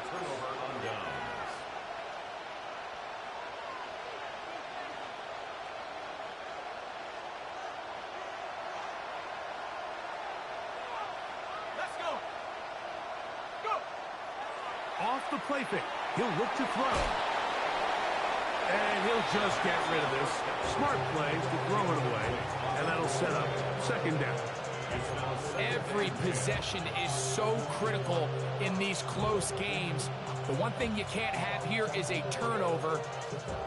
Let's go. Off the play fake. He'll look to throw. And he'll just get rid of this. Smart plays to throw it away, and that'll set up second down. Every possession is so critical in these close games. The one thing you can't have here is a turnover.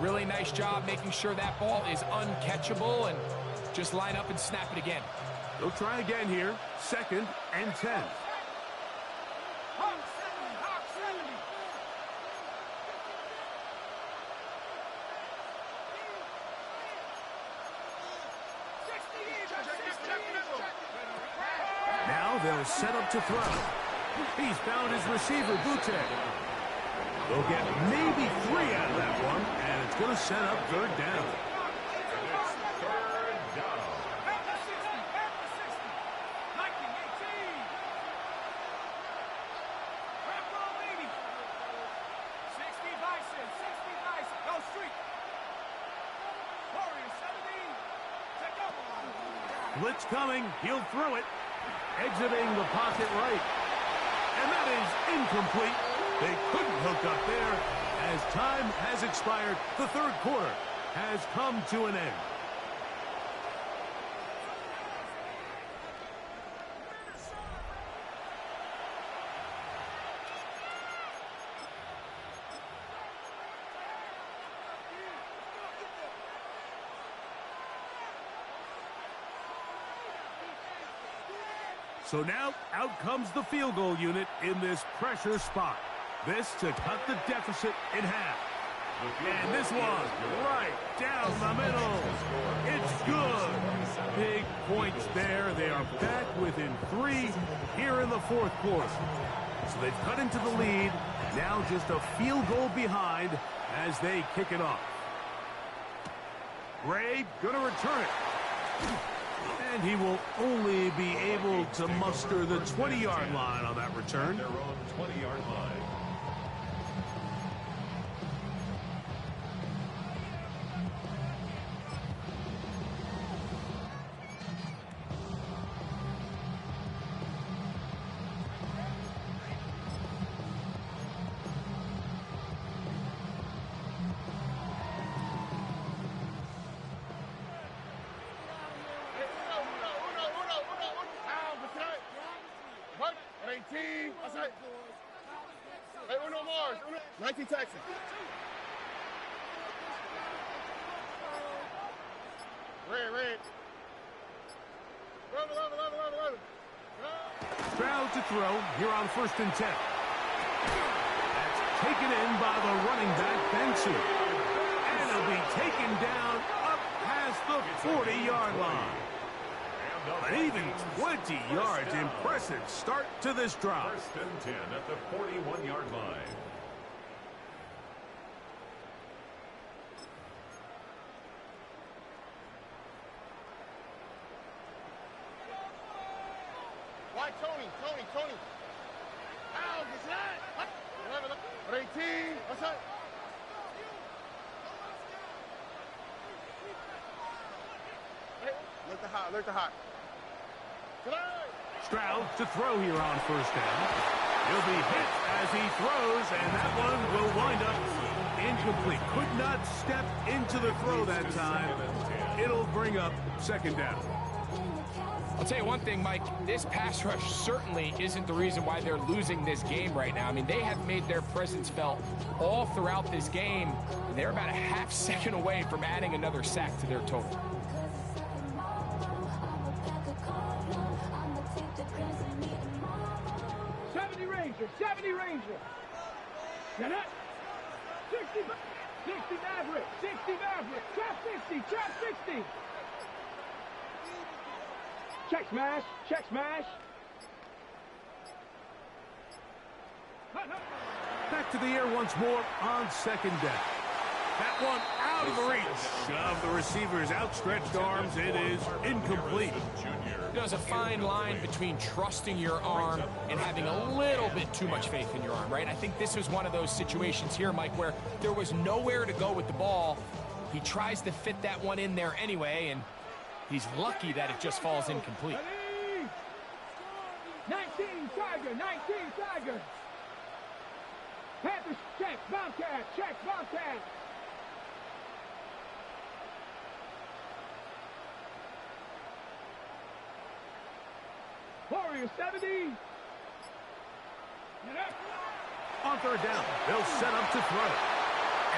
Really nice job making sure that ball is uncatchable, and just line up and snap it again. They'll try again here. 2nd and 10. Now they'll set up to throw. He's found his receiver, Butte. They'll get maybe 3 out of that one, and it's going to set up 3rd down. Blitz coming. He'll throw it. Exiting the pocket right. And that is incomplete. They couldn't hook up there. As time has expired, the 3rd quarter has come to an end. So now, out comes the field goal unit in this pressure spot. This to cut the deficit in half. And this one, right down the middle. It's good. Big points there. They are back within 3 here in the 4th quarter. So they've cut into the lead. Now just a field goal behind as they kick it off. Gray gonna return it. And he will only be able to muster the 20-yard line on that return. Their own 20-yard line. Hey, uno Mars, 19 Texas. Red. Run. Stroud to throw here on 1st and 10. That's taken in by the running back, Benson. And it'll be taken down up past the 40-yard line. An even 20 yards. Impressive start to this drive. 1st and 10 at the 41-yard line. Why Tony? Ow, what's that? 18, what's that? Hey, look the hot. Stroud to throw here on 1st down. He'll be hit as he throws, and that one will wind up incomplete. Could not step into the throw that time. It'll bring up 2nd down. I'll tell you one thing, Mike, this pass rush certainly isn't the reason why they're losing this game right now. I mean, they have made their presence felt all throughout this game, and they're about a half second away from adding another sack to their total. Ranger. Get it? 60 Maverick. Trap 60. Check smash. Back to the air once more on 2nd down. That one out of the reach of the receiver's outstretched arms. It is incomplete. There's a fine line between trusting your arm and having a little bit too much faith in your arm, right? I think this was one of those situations here, Mike, where there was nowhere to go with the ball. He tries to fit that one in there anyway, and he's lucky that it just falls incomplete. 19 Tiger. Panthers check, Bobcat. Warriors 70. On third down, they'll set up to throw.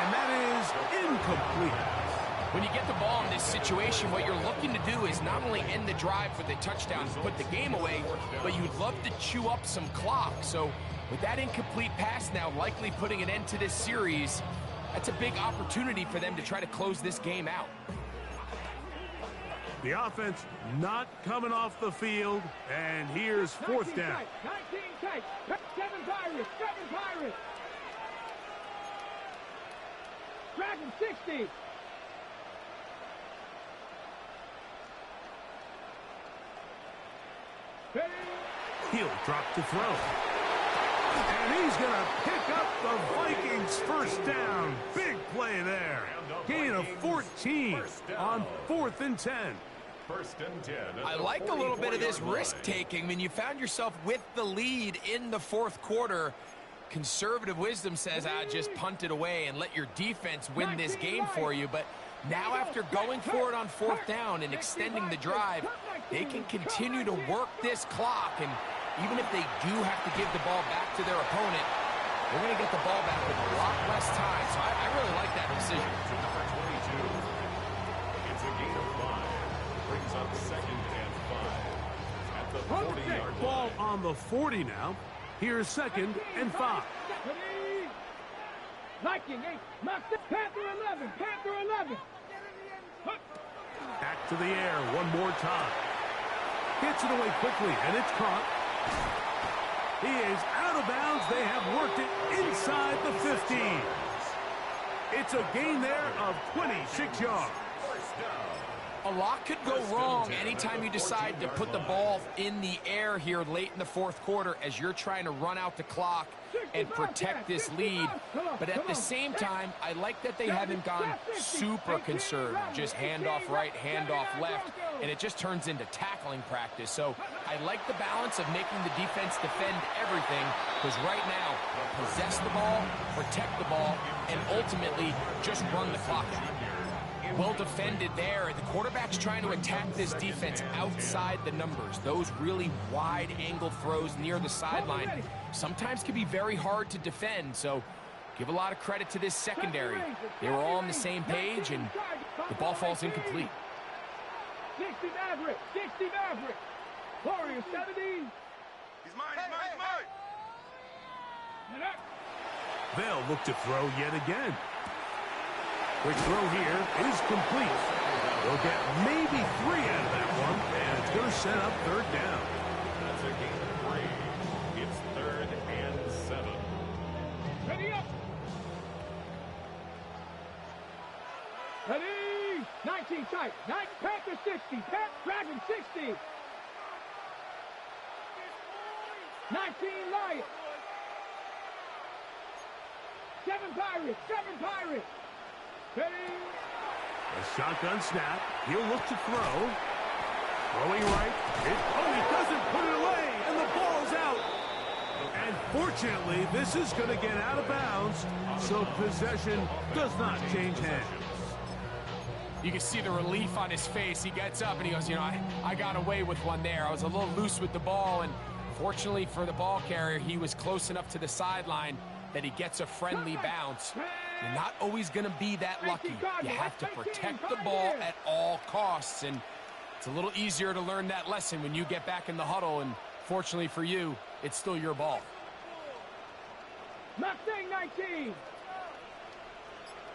And that is incomplete. When you get the ball in this situation, what you're looking to do is not only end the drive with a touchdown and put the game away, but you'd love to chew up some clock. So with that incomplete pass now likely putting an end to this series, that's a big opportunity for them to try to close this game out. The offense not coming off the field, and here's fourth down. 19 tight. 7 Pirates. 7 Pirates. Dragon 60. He'll drop to throw. And he's going to pick up the Vikings first down. Big play there. Gain of 14 on 4th and 10. First and 10. I like a little bit of this risk-taking. I mean, you found yourself with the lead in the fourth quarter. Conservative wisdom says, just punt it away and let your defense win this game for you. But now after going for it on 4th down and extending the drive, they can continue to work this clock. And even if they do have to give the ball back to their opponent, they're going to get the ball back with a lot less time. So I really like that decision. To number 22. It's a gain of 5. Brings up 2nd and 5. At the 40-yard line. Ball on the 40 now. Here's 2nd and 5. Viking 8. Panther 11. Panther 11. Back to the air one more time. Gets it away quickly, and it's caught. He is out of bounds. They have worked it inside the 15. It's a gain there of 26 yards. A lot could go wrong anytime you decide to put the ball in the air here late in the fourth quarter as you're trying to run out the clock and protect this lead. But at the same time, I like that they haven't gone super conservative. Just handoff right, handoff left, and it just turns into tackling practice. So I like the balance of making the defense defend everything, because right now, possess the ball, protect the ball, and ultimately just run the clock out. Well defended there. The quarterback's trying to attack this defense outside the numbers. Those really wide angle throws near the sideline sometimes can be very hard to defend. So give a lot of credit to this secondary. They were all on the same page, and the ball falls incomplete. 60 Maverick. 60 Maverick. Warriors 70. He's mine. He's mine. They'll look to throw yet again. Quick throw here is complete. They'll get maybe 3 out of that one, and it's going to set up 3rd down. That's a gain of 3. It's 3rd and 7. Ready up. Ready. 19 tight. Panther 60. Dragon 60. 19 Lions. 7 Pirates. 7 Pirates. Ready. A shotgun snap. He'll look to throw. Throwing right. He doesn't put it away, and the ball's out. And fortunately, this is going to get out of bounds, so possession does not change hands. You can see the relief on his face. He gets up and he goes, I got away with one there. I was a little loose with the ball, and fortunately for the ball carrier, he was close enough to the sideline that he gets a friendly bounce. You're not always going to be that lucky. You have to protect the ball at all costs, and it's a little easier to learn that lesson when you get back in the huddle, and fortunately for you, it's still your ball. Mustang 19.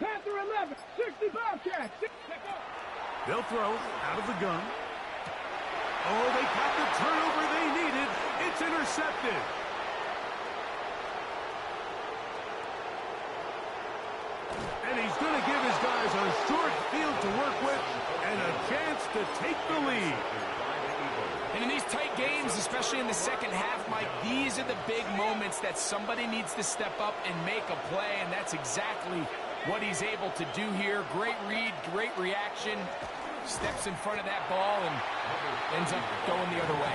Panther 11. 60 Bobcats. They'll throw out of the gun. Oh, they got the turnover they needed. It's intercepted. And he's going to give his guys a short field to work with and a chance to take the lead. And in these tight games, especially in the second half, Mike, these are the big moments that somebody needs to step up and make a play, and that's exactly what he's able to do here. Great read, great reaction, steps in front of that ball and ends up going the other way.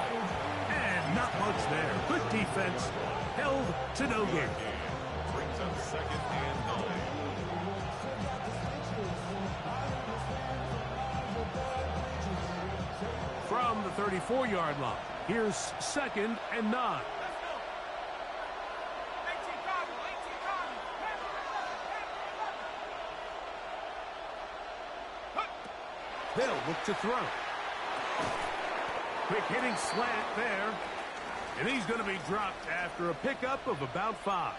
And not much there. Good defense, held to no gain. Brings up 2nd and 9. From the 34-yard line, Here's 2nd and 9. They'll look to throw. Quick hitting slant there. And he's going to be dropped after a pickup of about 5.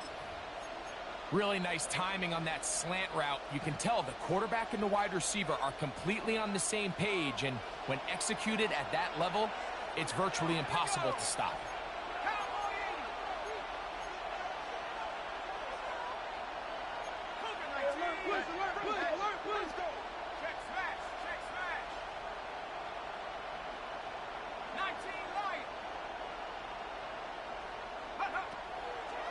Really nice timing on that slant route. You can tell the quarterback and the wide receiver are completely on the same page, and when executed at that level, it's virtually impossible to stop.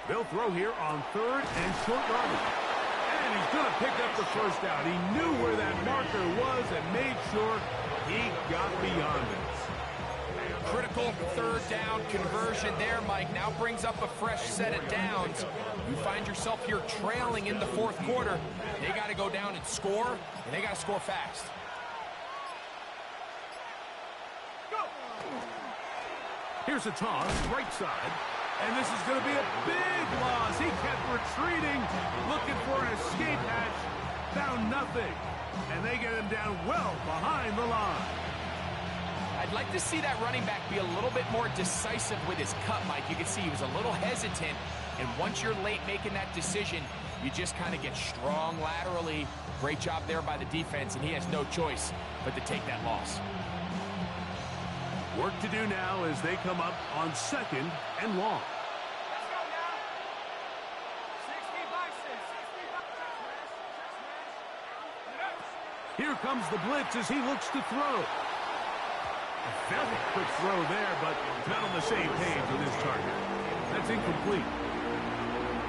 They'll throw here on 3rd and short yardage. And he's going to pick up the first down. He knew where that marker was and made sure he got beyond it. Critical 3rd down conversion there, Mike. Now brings up a fresh set of downs. You find yourself here trailing in the 4th quarter. They got to go down and score, and they got to score fast. Here's a toss, right side. And this is going to be a big loss. He kept retreating, looking for an escape hatch. Found nothing. And they get him down well behind the line. I'd like to see that running back be a little bit more decisive with his cut, Mike. You can see he was a little hesitant. And once you're late making that decision, you just kind of get strong laterally. Great job there by the defense, and he has no choice but to take that loss. Work to do now as they come up on 2nd and long. Here comes the blitz as he looks to throw. A very quick throw there, but not on the same page with his target. That's incomplete.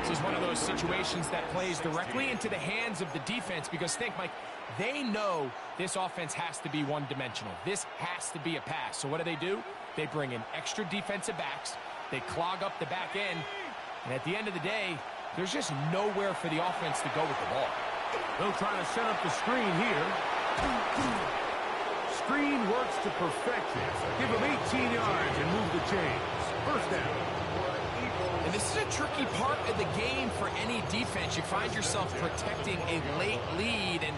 This is one of those situations that plays directly into the hands of the defense because think, Mike, they know this offense has to be one-dimensional. This has to be a pass. So what do? They bring in extra defensive backs. They clog up the back end. And at the end of the day, there's just nowhere for the offense to go with the ball. They'll try to set up the screen here. Screen works to perfection. Give him 18 yards and move the chains. First down. And this is a tricky part of the game for any defense. You find yourself protecting a late lead, and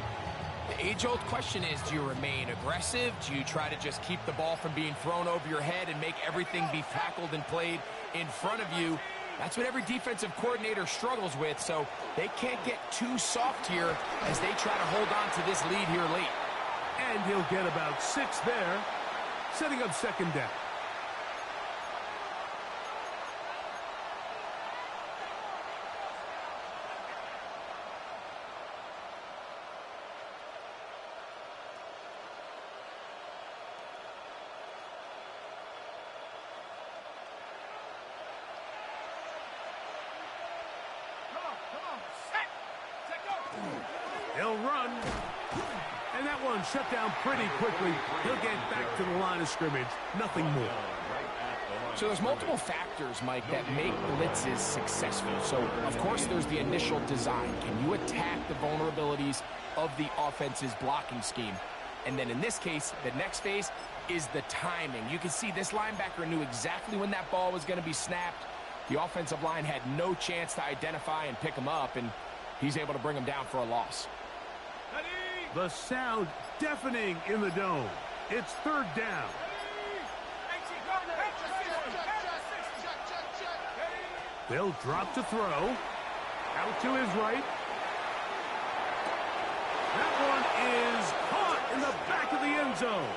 the age-old question is, do you remain aggressive? Do you try to just keep the ball from being thrown over your head and make everything be tackled and played in front of you? That's what every defensive coordinator struggles with, so they can't get too soft here as they try to hold on to this lead here late. And he'll get about 6 there, setting up 2nd down. He'll run. And that one shut down pretty quickly. He'll get back to the line of scrimmage. Nothing more. So there's multiple factors, Mike, that make blitzes successful. So, of course, there's the initial design. Can you attack the vulnerabilities of the offense's blocking scheme? And then in this case, the next phase is the timing. You can see this linebacker knew exactly when that ball was going to be snapped. The offensive line had no chance to identify and pick him up, and he's able to bring him down for a loss. The sound deafening in the dome. It's 3rd down. They'll drop to throw. Out to his right. That one is caught in the back of the end zone.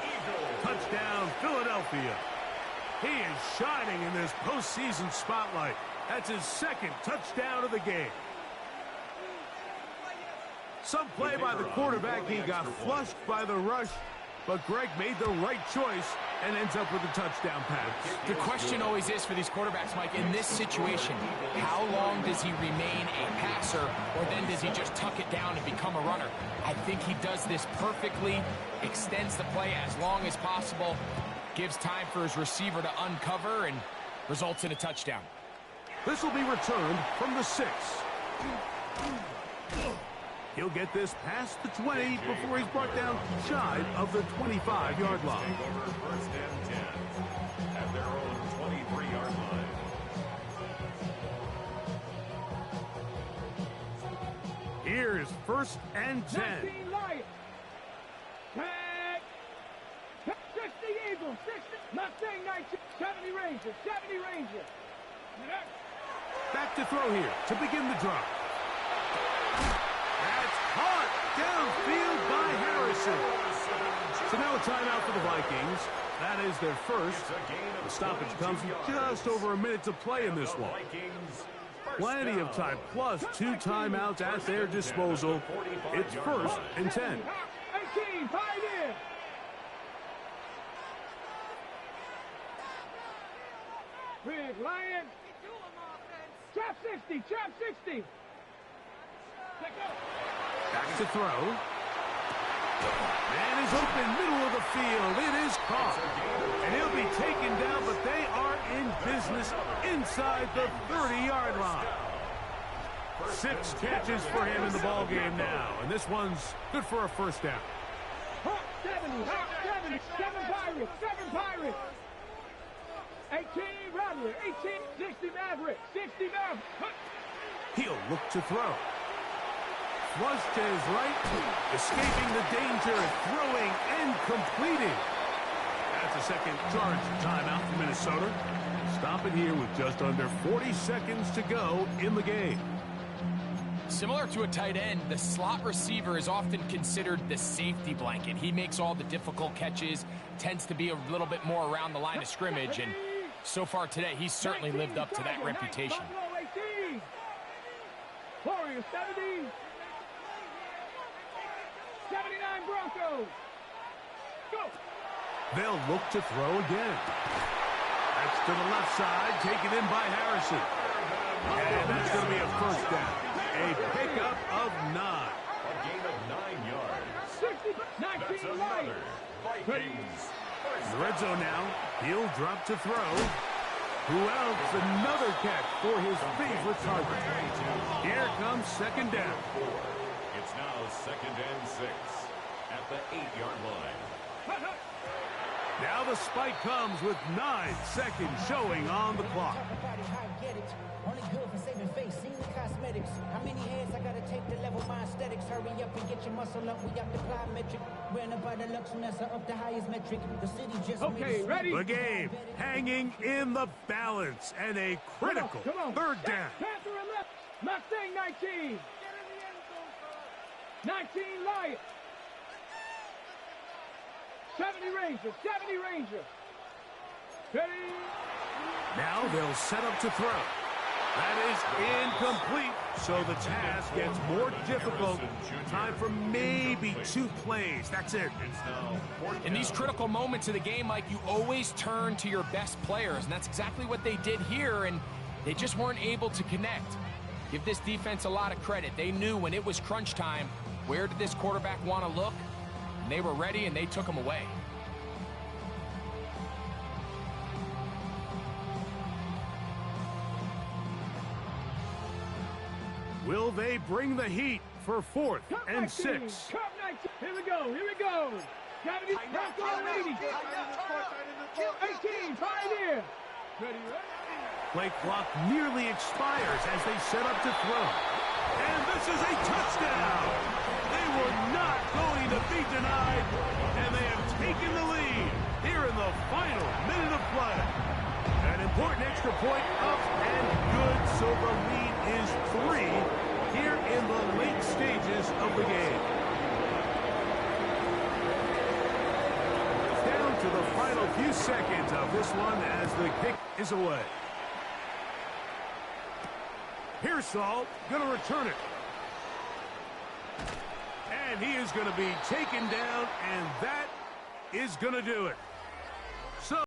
Touchdown, Philadelphia. He is shining in this postseason spotlight. That's his 2nd touchdown of the game. Some play by the quarterback. He got flushed by the rush, but Greg made the right choice and ends up with a touchdown pass. The question always is for these quarterbacks, Mike, in this situation, how long does he remain a passer, or then does he just tuck it down and become a runner? I think he does this perfectly, extends the play as long as possible, gives time for his receiver to uncover, and results in a touchdown. This will be returned from the 6. He'll get this past the 20 before he's brought down shy of the 25-yard line. First and 10 at their own First and 10. 19 Lions. Tag. 60 Eagles. 60. Mustang 19. 70 Rangers. 70 Rangers. Back to throw here to begin the drive. That's caught downfield by Harrison. So now a timeout for the Vikings. That is their first. The stoppage comes with just over a minute to play in this one. Plenty of time, plus 2 timeouts at their disposal. It's first and 10. 18, 5 in. Big Lion. Trap 60, trap 60. Back to throw. Man is open, middle of the field. It is caught. And he'll be taken down, but they are in business inside the 30-yard line. 6 catches for him in the ballgame now. And this one's good for a first down. 70, 70, 7 Pirates, 7 Pirates. 18 Rattler, 18, 60 Maverick, 60 Maverick. He'll look to throw. Flush to his right, escaping the danger, throwing and completing. That's a second charge timeout for Minnesota. Stop it here with just under 40 seconds to go in the game. Similar to a tight end, the slot receiver is often considered the safety blanket. He makes all the difficult catches, tends to be a little bit more around the line of scrimmage, and so far today, he's certainly lived up to that reputation. Warriors 70. 79 Broncos. Go. They'll look to throw again. That's to the left side, taken in by Harrison. And that's going to be a first down. A pickup of 9. A gain of 9 yards. 60, 19 That's Lions. another Vikings. In the red zone now, he'll drop to throw. Who else? Another catch for his favorite target. Here comes second down. It's now 2nd and 6 at the 8-yard line. Now the spike comes with 9 seconds showing on the clock. Only good for saving face, seen the cosmetics. How many heads I gotta take to level my aesthetics? Hurry up and get your muscle up. We got the plyometric. Ran up by the Lux Nessa up the highest metric. The city just Okay, ready? The game hanging in the balance and a critical Come on. third down. Panther and left. Mustang 19. 19 Lions. 70 Rangers. 70 Rangers. Ready? Now they'll set up to throw. That is incomplete, so the task gets more difficult. Time for maybe 2 plays. That's it. In these critical moments of the game, Mike, you always turn to your best players, and that's exactly what they did here, and they just weren't able to connect. Give this defense a lot of credit. They knew when it was crunch time, where did this quarterback want to look? And they were ready, and they took him away. Will they bring the heat for 4th and 6? Cup 19. Here we go. Here we go. 70. Bronco 80. 18. Pioneer. Ready, ready? Play clock nearly expires as they set up to throw. And this is a touchdown. They were not going to be denied, and they have taken the lead here in the final minute of play. An important extra point up and good, so the lead is 3 here in the late stages of the game. Down to the final few seconds of this one as the kick is away. Pearsall going to return it. And he is going to be taken down, and that is going to do it.